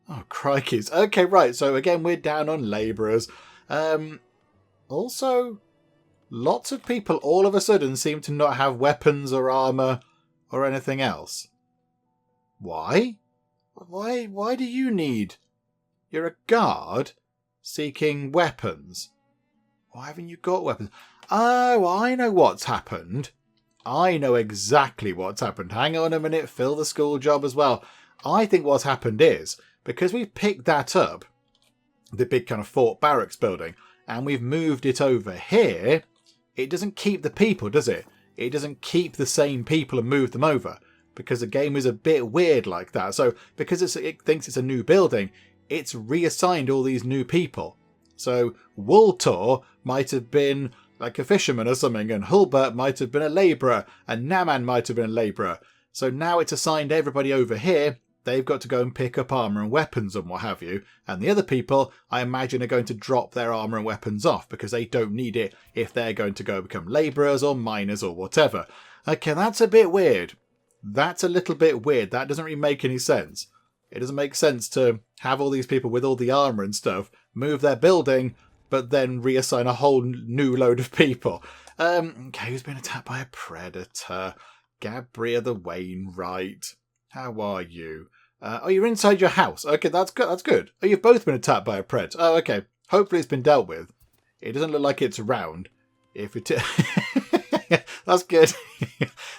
Oh, crikeys. Okay, right, so again, we're down on labourers. Also, lots of people all of a sudden seem to not have weapons or armour or anything else. Why? Why do you need... You're a guard seeking weapons. Why haven't you got weapons? Oh, I know what's happened. I know exactly what's happened. Hang on a minute, fill the school job as well. I think what's happened is, because we picked that up, the big kind of Fort Barracks building, and we've moved it over here, it doesn't keep the people, does it? It doesn't keep the same people and move them over, because the game is a bit weird like that. So because it thinks it's a new building, it's reassigned all these new people. So Wooltor might have been like a fisherman or something, and Hulbert might have been a labourer, and Naman might have been a labourer. So now it's assigned everybody over here. They've got to go and pick up armour and weapons and what have you. And the other people, I imagine, are going to drop their armour and weapons off because they don't need it if they're going to go become labourers or miners or whatever. Okay, that's a bit weird. That's a little bit weird. That doesn't really make any sense. It doesn't make sense to have all these people with all the armour and stuff move their building, but then reassign a whole new load of people. Okay, who's been attacked by a predator? Gabria the Wainwright. How are you? Oh, you're inside your house. Okay, that's good. That's good. Oh, you've both been attacked by a pred. Oh, okay. Hopefully it's been dealt with. It doesn't look like it's around. If it that's good.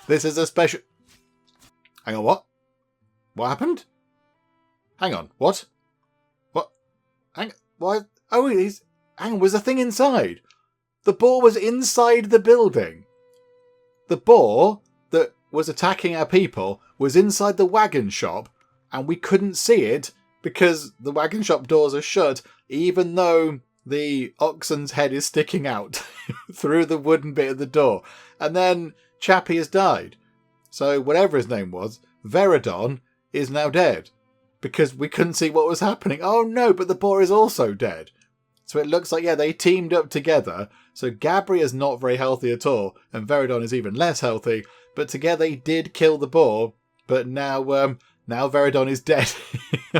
This is a special... Hang on, what? What happened? Hang on, what? What? Hang... What? Oh, he's... Hang on, was the thing inside? The boar was inside the building. The boar that was attacking our people was inside the wagon shop, and we couldn't see it because the wagon shop doors are shut, even though the oxen's head is sticking out through the wooden bit of the door. And then Chappie has died. So whatever his name was, Veridon, is now dead because we couldn't see what was happening. Oh no, but the boar is also dead. So it looks like, yeah, they teamed up together. So Gabria's not very healthy at all, and Veridon is even less healthy. But together they did kill the boar. But now Veridon is dead.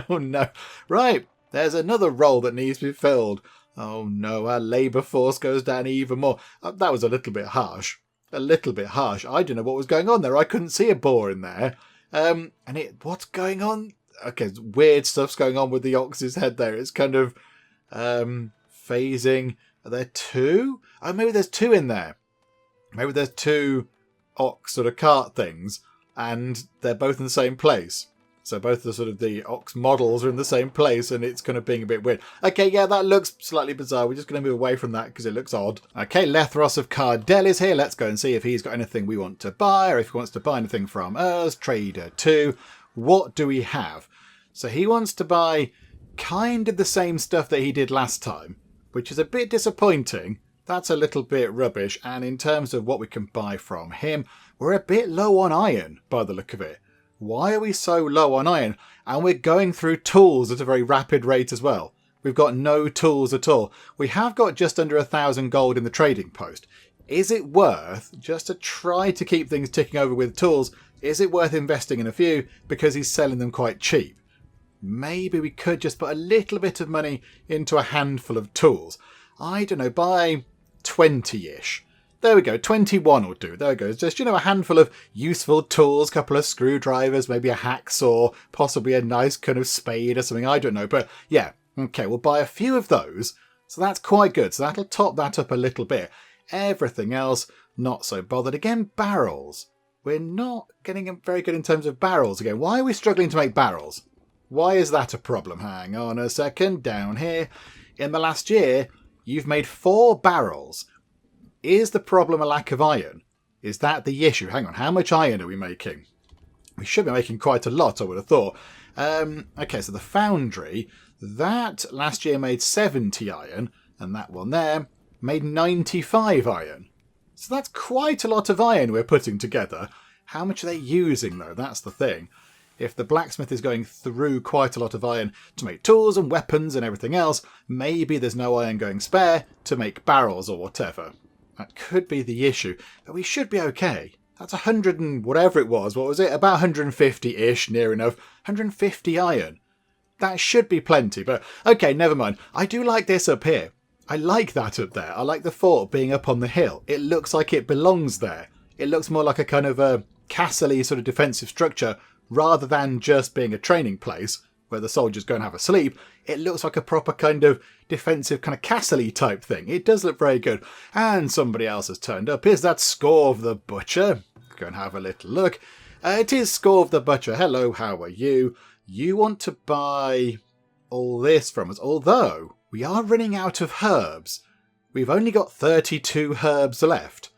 Oh no. Right, there's another role that needs to be filled. Oh no, our labour force goes down even more. That was a little bit harsh. A little bit harsh. I didn't know what was going on there. I couldn't see a boar in there. What's going on? Okay, weird stuff's going on with the ox's head there. It's kind of phasing. Are there two? Oh, maybe there's two in there. Maybe there's two ox sort of cart things, and they're both in the same place. So both the ox models are in the same place, and it's kind of being a bit weird. Okay, yeah, that looks slightly bizarre. We're just going to move away from that because it looks odd. Okay, Lethros of Cardell is here. Let's go and see if he's got anything we want to buy, or if he wants to buy anything from us. Trader 2. What do we have? So he wants to buy kind of the same stuff that he did last time, which is a bit disappointing. That's a little bit rubbish. And in terms of what we can buy from him, we're a bit low on iron by the look of it. Why are we so low on iron? And we're going through tools at a very rapid rate as well. We've got no tools at all. We have got just under 1,000 gold in the trading post. Is it worth, just to try to keep things ticking over with tools, is it worth investing in a few because he's selling them quite cheap? Maybe we could just put a little bit of money into a handful of tools. I don't know, buy 20-ish. There we go, 21 will do. There we go. Just, a handful of useful tools, a couple of screwdrivers, maybe a hacksaw, possibly a nice kind of spade or something. I don't know. But yeah, okay, we'll buy a few of those. So that's quite good. So that'll top that up a little bit. Everything else, not so bothered. Again, barrels. We're not getting very good in terms of barrels again. Why are we struggling to make barrels? Why is that a problem? Hang on a second. Down here. In the last year, you've made 4 barrels. Is the problem a lack of iron? Is that the issue? Hang on, how much iron are we making? We should be making quite a lot, I would have thought. Okay, so the foundry, that last year made 70 iron, and that one there made 95 iron. So that's quite a lot of iron we're putting together. How much are they using, though? That's the thing. If the blacksmith is going through quite a lot of iron to make tools and weapons and everything else, maybe there's no iron going spare to make barrels or whatever. That could be the issue, but we should be okay. That's 100 and whatever it was. What was it? About 150-ish, near enough. 150 iron. That should be plenty, but okay, never mind. I do like this up here. I like that up there. I like the fort being up on the hill. It looks like it belongs there. It looks more like a kind of a castle-y sort of defensive structure rather than just being a training place where the soldiers go and have a sleep. It looks like a proper kind of defensive kind of castle-y type thing. It does look very good. And somebody else has turned up. Is that Scorv the Butcher? Go and have a little look. It is Scorv the Butcher. Hello, how are you? You want to buy all this from us, although we are running out of herbs. We've only got 32 herbs left.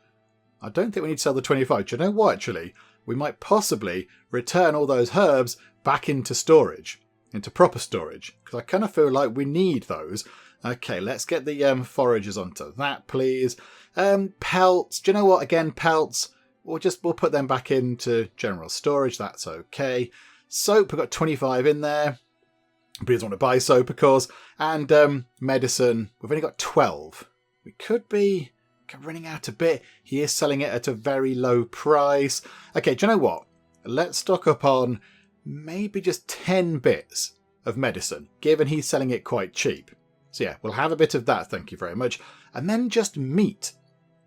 I don't think we need to sell the 25. Do you know what, actually? We might possibly return all those herbs back into storage. Into proper storage, because I kind of feel like we need those. Okay, let's get the foragers onto that, please. Pelts. Do you know what? Again, pelts. We'll put them back into general storage. That's okay. Soap. We've got 25 in there. Nobody doesn't want to buy soap, of course. And medicine. We've only got 12. We could be running out a bit. He is selling it at a very low price. Okay, do you know what? Let's stock up on maybe just 10 bits of medicine, given he's selling it quite cheap. So yeah, we'll have a bit of that, thank you very much. And then just meat.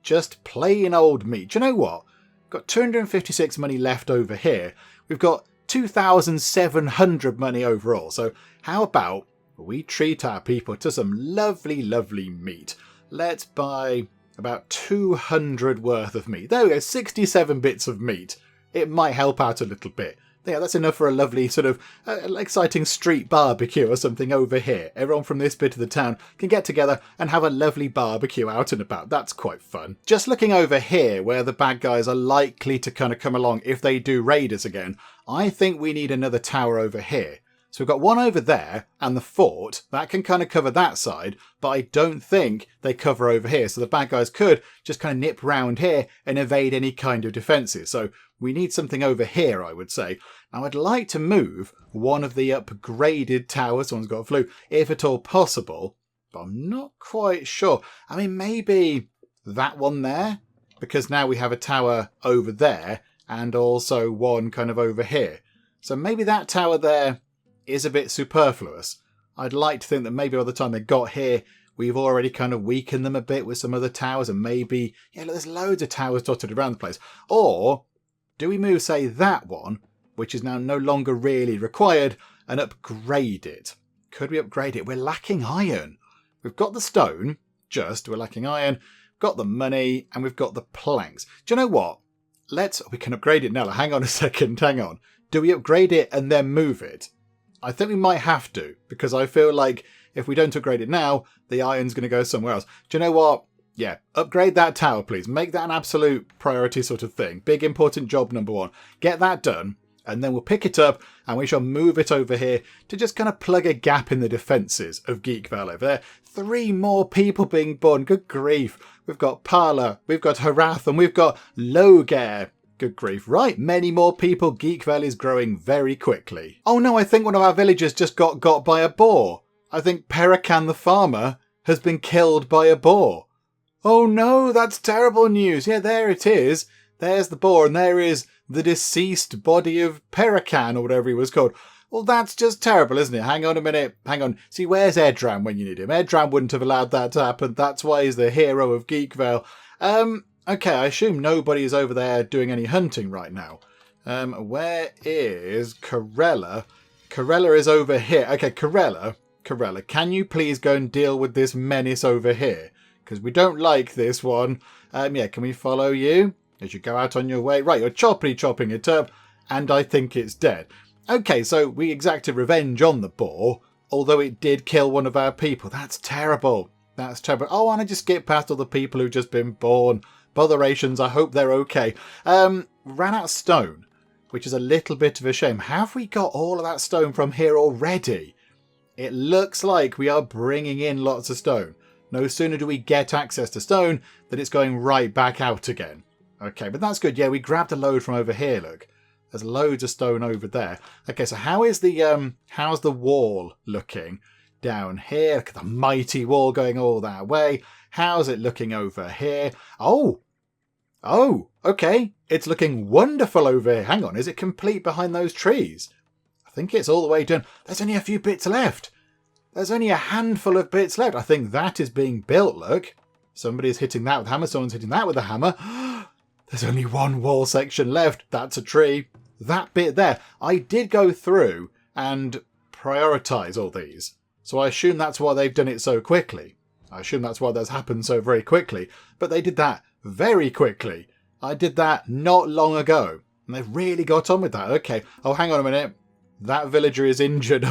Just plain old meat. Do you know what? Got 256 money left over here. We've got 2,700 money overall. So how about we treat our people to some lovely, lovely meat? Let's buy about 200 worth of meat. There we go, 67 bits of meat. It might help out a little bit. Yeah, that's enough for a lovely sort of exciting street barbecue or something over here. Everyone from this bit of the town can get together and have a lovely barbecue out and about. That's quite fun. Just looking over here where the bad guys are likely to kind of come along if they do raiders again, I think we need another tower over here. So we've got one over there and the fort. That can kind of cover that side, but I don't think they cover over here. So the bad guys could just kind of nip round here and evade any kind of defences. So we need something over here, I would say. Now, I'd like to move one of the upgraded towers. Someone's got a flu, if at all possible. But I'm not quite sure. I mean, maybe that one there. Because now we have a tower over there and also one kind of over here. So maybe that tower there is a bit superfluous. I'd like to think that maybe by the time they got here, we've already kind of weakened them a bit with some other towers. And maybe, yeah, look, there's loads of towers dotted around the place. Or do we move, say, that one, which is now no longer really required, and upgrade it? Could we upgrade it? We're lacking iron. We've got the stone, we're lacking iron, got the money, and we've got the planks. Do you know what? We can upgrade it now. Hang on a second, hang on. Do we upgrade it and then move it? I think we might have to, because I feel like if we don't upgrade it now, the iron's going to go somewhere else. Do you know what? Yeah, upgrade that tower, please. Make that an absolute priority sort of thing. Big important job number one. Get that done, and then we'll pick it up, and we shall move it over here to just kind of plug a gap in the defences of Geekvale over there. 3 more people being born. Good grief. We've got Parla, we've got Harath, and we've got Logair. Good grief. Right, many more people. Geekvale is growing very quickly. Oh no, I think one of our villagers just got by a boar. I think Perican the farmer has been killed by a boar. Oh no, that's terrible news. Yeah, there it is. There's the boar, and there is the deceased body of Perican, or whatever he was called. Well, that's just terrible, isn't it? Hang on a minute. Hang on. See, where's Edram when you need him? Edram wouldn't have allowed that to happen. That's why he's the hero of Geekvale. Okay, I assume nobody is over there doing any hunting right now. Where is Corella? Corella is over here. Okay, Corella, can you please go and deal with this menace over here? Because we don't like this one. Yeah, can we follow you as you go out on your way? Right, you're chopping it up, and I think it's dead. Okay, so we exacted revenge on the boar, although it did kill one of our people. That's terrible. That's terrible. Oh, and I just skipped past all the people who've just been born. Botherations, I hope they're okay. Ran out of stone, which is a little bit of a shame. Have we got all of that stone from here already? It looks like we are bringing in lots of stone. No sooner do we get access to stone than it's going right back out again. Okay, but that's good. Yeah, we grabbed a load from over here, look. There's loads of stone over there. Okay, so how's the wall looking down here? Look at the mighty wall going all that way. How's it looking over here? Oh, okay. It's looking wonderful over here. Hang on, is it complete behind those trees? I think it's all the way done. There's only a few bits left. There's only a handful of bits left. I think that is being built, look. Somebody's hitting that with a hammer. Someone's hitting that with a hammer. There's only one wall section left. That's a tree. That bit there. I did go through and prioritise all these. So I assume that's why they've done it so quickly. I assume that's why that's happened so very quickly. But they did that very quickly. I did that not long ago. And they've really got on with that. Okay. Oh, hang on a minute. That villager is injured.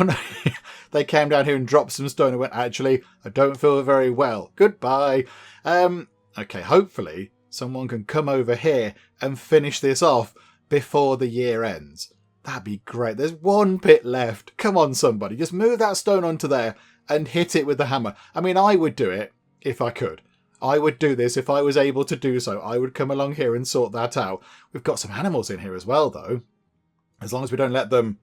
They came down here and dropped some stone and went, actually, I don't feel very well. Goodbye. Okay, hopefully someone can come over here and finish this off before the year ends. That'd be great. There's one bit left. Come on, somebody. Just move that stone onto there and hit it with the hammer. I mean, I would do it if I could. I would do this if I was able to do so. I would come along here and sort that out. We've got some animals in here as well, though. As long as we don't let them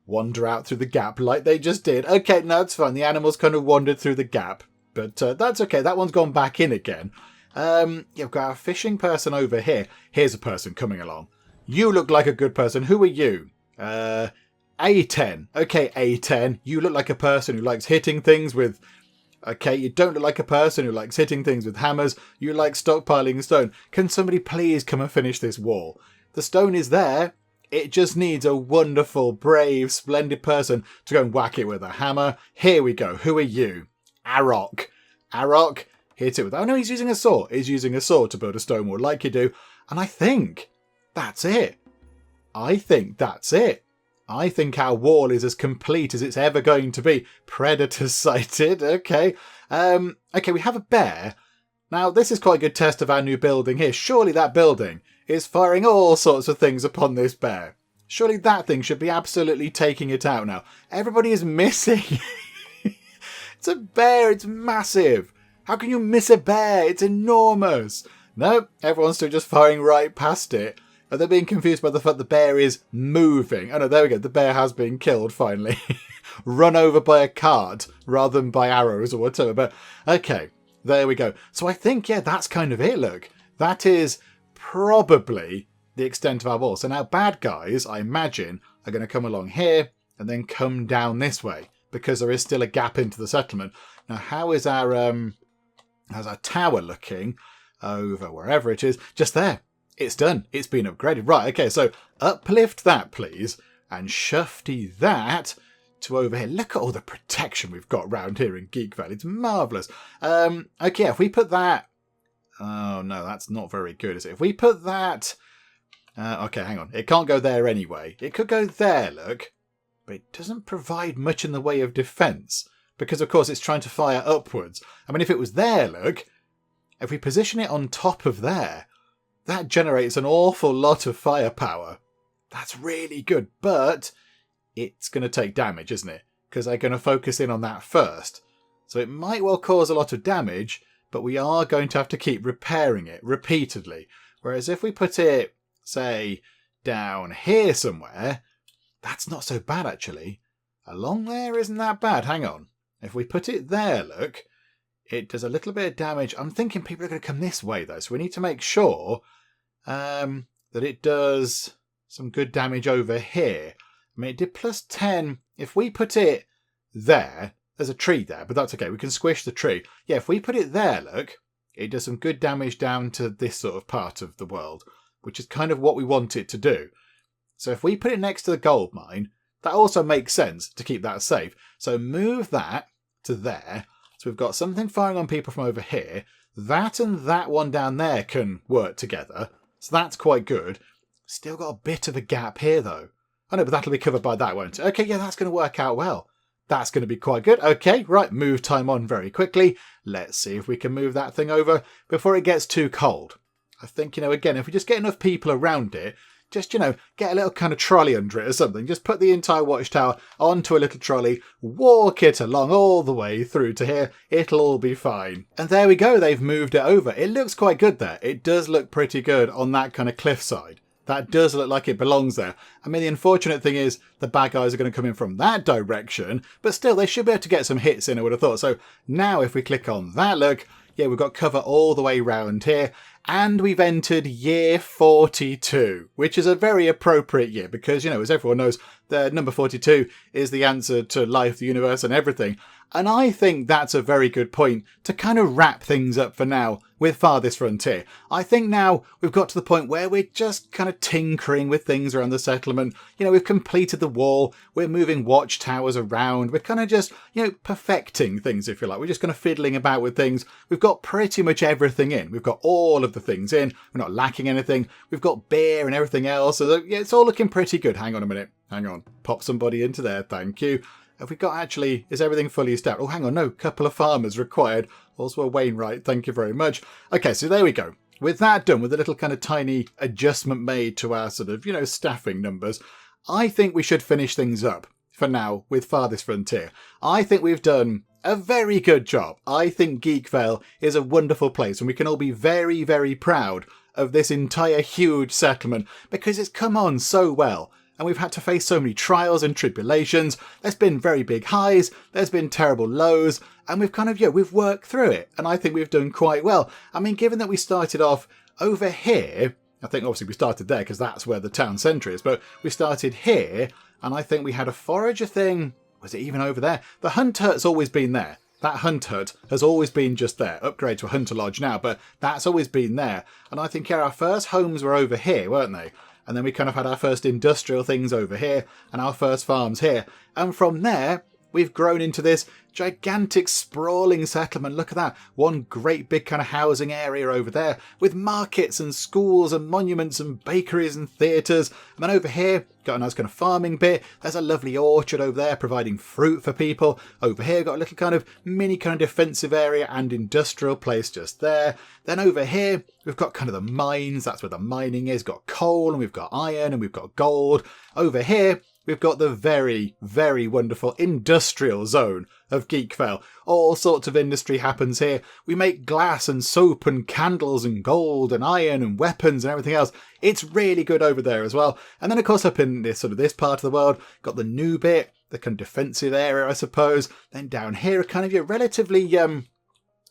wander out through the gap like they just did. Okay, no, it's fine. The animals kind of wandered through the gap. But that's okay. That one's gone back in again. Yeah, we've got our fishing person over here. Here's a person coming along. You look like a good person. Who are you? A10. Okay, A10. You look like a person who likes hitting things with Okay, you don't look like a person who likes hitting things with hammers. You like stockpiling stone. Can somebody please come and finish this wall? The stone is there. It just needs a wonderful, brave, splendid person to go and whack it with a hammer. Here we go. Who are you? Arok. Arok, hit it with... Oh no, he's using a saw. He's using a saw to build a stone wall like you do. And I think that's it. I think that's it. I think our wall is as complete as it's ever going to be. Predator sighted. Okay. Okay, we have a bear. Now, this is quite a good test of our new building here. Surely that building is firing all sorts of things upon this bear. Surely that thing should be absolutely taking it out now. Everybody is missing. It's a bear. It's massive. How can you miss a bear? It's enormous. No, everyone's still just firing right past it. Are they being confused by the fact the bear is moving? Oh no, there we go. The bear has been killed, finally. Run over by a cart rather than by arrows or whatever. But okay, there we go. So I think, yeah, that's kind of it, look. That is probably the extent of our wall. So now bad guys, I imagine, are going to come along here and then come down this way because there is still a gap into the settlement. Now, how's our tower looking over wherever it is? Just there. It's done. It's been upgraded. Right, okay, so uplift that, please, and shufty that to over here. Look at all the protection we've got round here in Geekvale. It's marvellous. Okay, if we put that... Oh, no, that's not very good, is it? If we put that... okay, hang on. It can't go there anyway. It could go there, look, but it doesn't provide much in the way of defence because, of course, it's trying to fire upwards. I mean, if it was there, look, if we position it on top of there... That generates an awful lot of firepower. That's really good, but it's going to take damage, isn't it? Because they're going to focus in on that first. So it might well cause a lot of damage, but we are going to have to keep repairing it repeatedly. Whereas if we put it, say, down here somewhere, that's not so bad, actually. Along there isn't that bad. Hang on. If we put it there, look, it does a little bit of damage. I'm thinking people are going to come this way, though, so we need to make sure... that it does some good damage over here. I mean, it did plus 10. If we put it there, there's a tree there, but that's okay. We can squish the tree. Yeah, if we put it there, look, it does some good damage down to this sort of part of the world, which is kind of what we want it to do. So if we put it next to the gold mine, that also makes sense to keep that safe. So move that to there. So we've got something firing on people from over here. That and that one down there can work together. So that's quite good. Still got a bit of a gap here, though. Oh, no, but that'll be covered by that, won't it? Okay, yeah, that's going to work out well. That's going to be quite good. Okay, right, move time on very quickly. Let's see if we can move that thing over before it gets too cold. I think, again, if we just get enough people around it, just, get a little kind of trolley under it or something. Just put the entire watchtower onto a little trolley, walk it along all the way through to here. It'll all be fine. And there we go. They've moved it over. It looks quite good there. It does look pretty good on that kind of cliffside. That does look like it belongs there. I mean, the unfortunate thing is the bad guys are going to come in from that direction, but still, they should be able to get some hits in, I would have thought. So now if we click on that, look, yeah, we've got cover all the way round here. And we've entered year 42, which is a very appropriate year because, as everyone knows, the number 42 is the answer to life, the universe and everything. And I think that's a very good point to kind of wrap things up for now with Farthest Frontier. I think now we've got to the point where we're just kind of tinkering with things around the settlement. We've completed the wall. We're moving watchtowers around. We're kind of just, perfecting things, if you like. We're just kind of fiddling about with things. We've got pretty much everything in. We've got all of the things in. We're not lacking anything. We've got beer and everything else. So yeah, it's all looking pretty good. Hang on a minute. Hang on. Pop somebody into there. Thank you. Have we got actually, is everything fully established? Oh, hang on, no, couple of farmers required. Also a Wainwright, thank you very much. Okay, so there we go. With that done, with a little kind of tiny adjustment made to our sort of, staffing numbers, I think we should finish things up for now with Farthest Frontier. I think we've done a very good job. I think Geekvale is a wonderful place and we can all be very, very proud of this entire huge settlement because it's come on so well. And we've had to face so many trials and tribulations. There's been very big highs, there's been terrible lows, and we've kind of, we've worked through it. And I think we've done quite well. I mean, given that we started off over here, I think obviously we started there because that's where the town centre is, but we started here, and I think we had a forager thing. Was it even over there? The hunt hut's always been there. that hunt hut has always been just there. Upgrade to a hunter lodge now, but that's always been there. And I think, yeah, our first homes were over here, weren't they? And then we kind of had our first industrial things over here and our first farms here. And from there, we've grown into this gigantic sprawling settlement. Look at that. One great big kind of housing area over there with markets and schools and monuments and bakeries and theatres. And then over here, got a nice kind of farming bit. There's a lovely orchard over there providing fruit for people. Over here, got a little kind of mini kind of defensive area and industrial place just there. Then over here, we've got kind of the mines. That's where the mining is. Got coal and we've got iron and we've got gold. Over here, we've got the very, very wonderful industrial zone of Geekvale. All sorts of industry happens here. We make glass and soap and candles and gold and iron and weapons and everything else. It's really good over there as well. And then, of course, up in this this part of the world, got the new bit, the kind of defensive area, I suppose. Then down here, kind of your relatively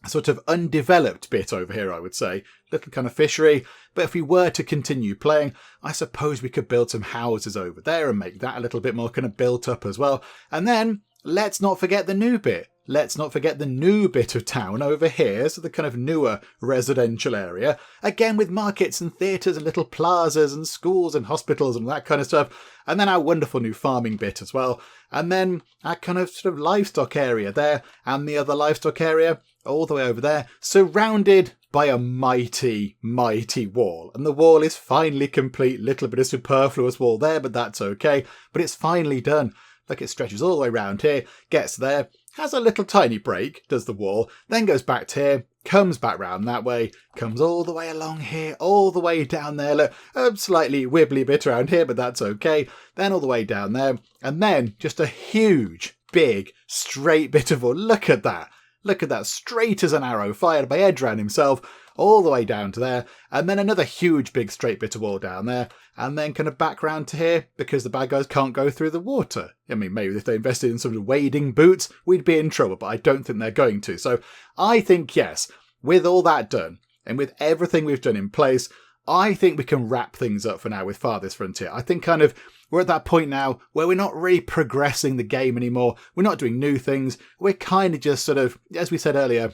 sort of undeveloped bit over here, I would say. Little kind of fishery. But if we were to continue playing, I suppose we could build some houses over there and make that a little bit more kind of built up as well. And then, let's not forget the new bit. Let's not forget the new bit of town over here, so the kind of newer residential area. Again with markets and theatres and little plazas and schools and hospitals and that kind of stuff. And then our wonderful new farming bit as well. And then our kind of sort of livestock area there and the other livestock area all the way over there, surrounded by a mighty, mighty wall. And the wall is finally complete. Little bit of superfluous wall there, but that's okay. But it's finally done. Look, it stretches all the way around here, gets there, has a little tiny break, does the wall, then goes back to here, comes back round that way, comes all the way along here, all the way down there. Look, a slightly wibbly bit around here, but that's okay. Then all the way down there, and then just a huge, big, straight bit of wall. Look at that. Look at that, straight as an arrow, fired by Edran himself, all the way down to there, and then another huge big straight bit of wall down there, and then kind of back round to here, because the bad guys can't go through the water. I mean, maybe if they invested in some wading boots, we'd be in trouble, but I don't think they're going to. So I think, yes, with all that done, and with everything we've done in place, I think we can wrap things up for now with Farthest Frontier. I think kind of we're at that point now where we're not really progressing the game anymore. We're not doing new things. We're kind of just sort of, as we said earlier,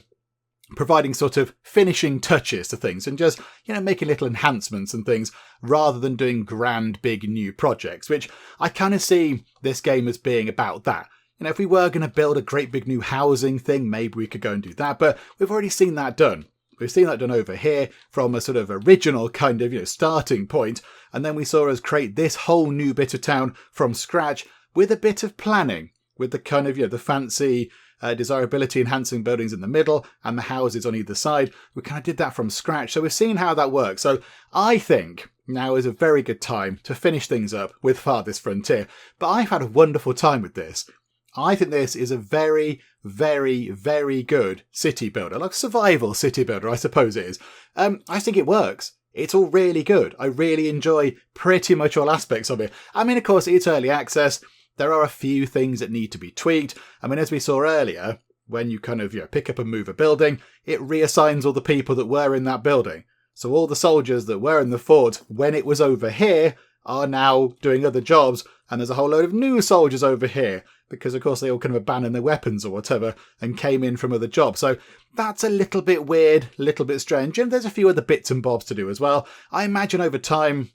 providing sort of finishing touches to things and just, making little enhancements and things rather than doing grand, big new projects, which I kind of see this game as being about that. If we were going to build a great big new housing thing, maybe we could go and do that, but we've already seen that done. We've seen that done over here from a sort of original kind of, starting point. And then we saw us create this whole new bit of town from scratch with a bit of planning, with the kind of, the fancy desirability enhancing buildings in the middle and the houses on either side. We kind of did that from scratch. So we've seen how that works. So I think now is a very good time to finish things up with Farthest Frontier. But I've had a wonderful time with this. I think this is a very, very, very good city builder, like survival city builder, I suppose it is. I think it works. It's all really good. I really enjoy pretty much all aspects of it. I mean, of course, it's early access. There are a few things that need to be tweaked. I mean, as we saw earlier, when you kind of pick up and move a building, it reassigns all the people that were in that building. So all the soldiers that were in the fort when it was over here are now doing other jobs, and there's a whole load of new soldiers over here because, of course, they all kind of abandoned their weapons or whatever and came in from other jobs. So that's a little bit weird, a little bit strange, and there's a few other bits and bobs to do as well. I imagine over time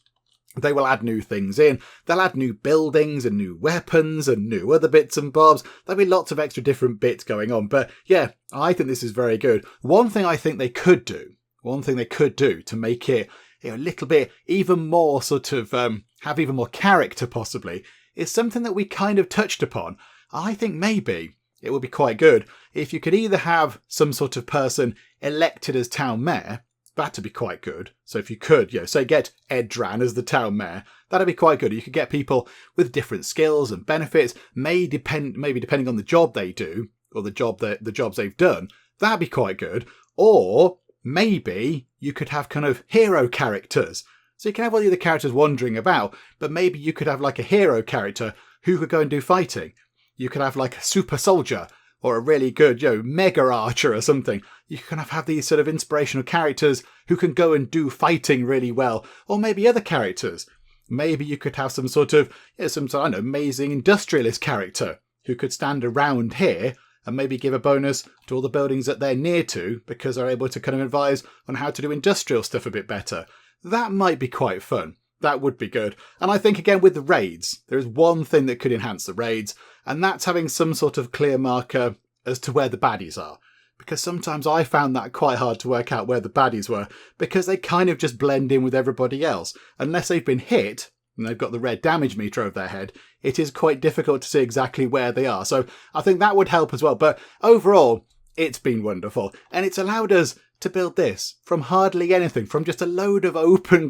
they will add new things in. They'll add new buildings and new weapons and new other bits and bobs. There'll be lots of extra different bits going on. But yeah, I think this is very good. One thing I think they could do to make it a little bit even more sort of have even more character possibly is something that we kind of touched upon. I think maybe it would be quite good if you could either have some sort of person elected as town mayor. That'd be quite good. So if you could, say get Edran as the town mayor, that'd be quite good. You could get people with different skills and benefits, maybe depending on the job they do or the jobs they've done. That'd be quite good. Or maybe you could have kind of hero characters. So you can have all the other characters wandering about, but maybe you could have like a hero character who could go and do fighting. You could have like a super soldier or a really good, mega archer or something. You can have these sort of inspirational characters who can go and do fighting really well. Or maybe other characters. Maybe you could have some sort of amazing industrialist character who could stand around here and maybe give a bonus to all the buildings that they're near to because they're able to kind of advise on how to do industrial stuff a bit better. That might be quite fun. That would be good. And I think, again, with the raids, there is one thing that could enhance the raids, and that's having some sort of clear marker as to where the baddies are. Because sometimes I found that quite hard to work out where the baddies were, because they kind of just blend in with everybody else. Unless they've been hit, and they've got the red damage meter over their head, it is quite difficult to see exactly where they are. So I think that would help as well. But overall, it's been wonderful. And it's allowed us to build this from hardly anything, from just a load of open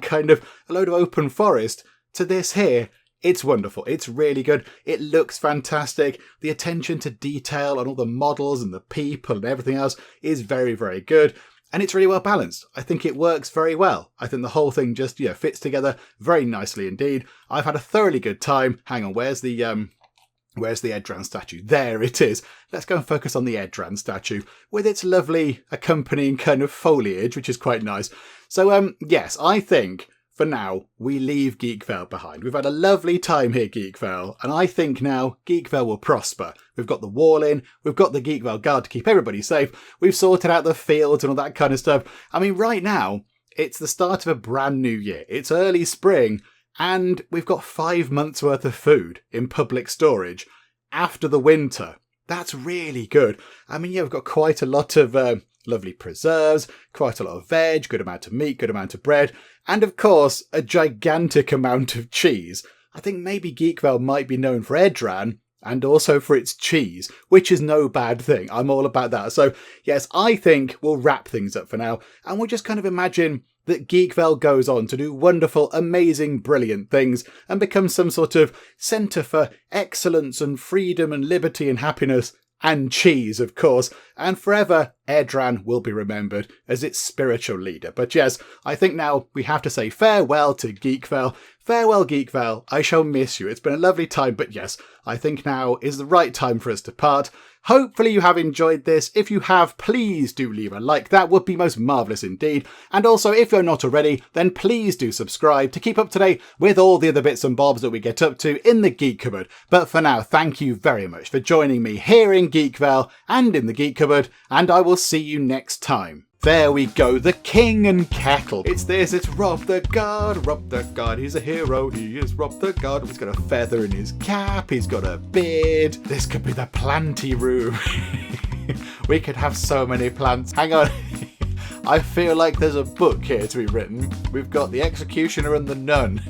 forest to this here. It's wonderful. It's really good. It looks fantastic. The attention to detail on all the models and the people and everything else is very, very good. And it's really well balanced. I think it works very well. I think the whole thing just, fits together very nicely indeed. I've had a thoroughly good time. Hang on, where's the Edran statue? There it is. Let's go and focus on the Edran statue with its lovely accompanying kind of foliage, which is quite nice. So, yes, I think for now we leave Geekvale behind. We've had a lovely time here, Geekvale, and I think now Geekvale will prosper. We've got the wall in, we've got the Geekvale guard to keep everybody safe, we've sorted out the fields and all that kind of stuff. I mean, right now, it's the start of a brand new year. It's early spring, and we've got 5 months worth of food in public storage after the winter. That's really good. I mean, we've got quite a lot of lovely preserves, quite a lot of veg, good amount of meat, good amount of bread, and of course, a gigantic amount of cheese. I think maybe Geekvale might be known for Edran, and also for its cheese, which is no bad thing. I'm all about that. So yes, I think we'll wrap things up for now, and we'll just kind of imagine that Geekvale goes on to do wonderful, amazing, brilliant things and become some sort of centre for excellence and freedom and liberty and happiness and cheese, of course, and forever Edran will be remembered as its spiritual leader. But yes, I think now we have to say farewell to Geekvale. Farewell, Geekvale. I shall miss you. It's been a lovely time, but yes, I think now is the right time for us to part. Hopefully you have enjoyed this. If you have, please do leave a like. That would be most marvellous indeed. And also, if you're not already, then please do subscribe to keep up to date with all the other bits and bobs that we get up to in the Geek Cupboard. But for now, thank you very much for joining me here in Geekvale and in the Geek Cupboard, and I will see you next time. There we go, the King and Kettle. It's Rob the Guard, he's a hero, he is Rob the Guard. He's got a feather in his cap, he's got a beard. This could be the planty room. We could have so many plants. Hang on, I feel like there's a book here to be written. We've got the Executioner and the Nun.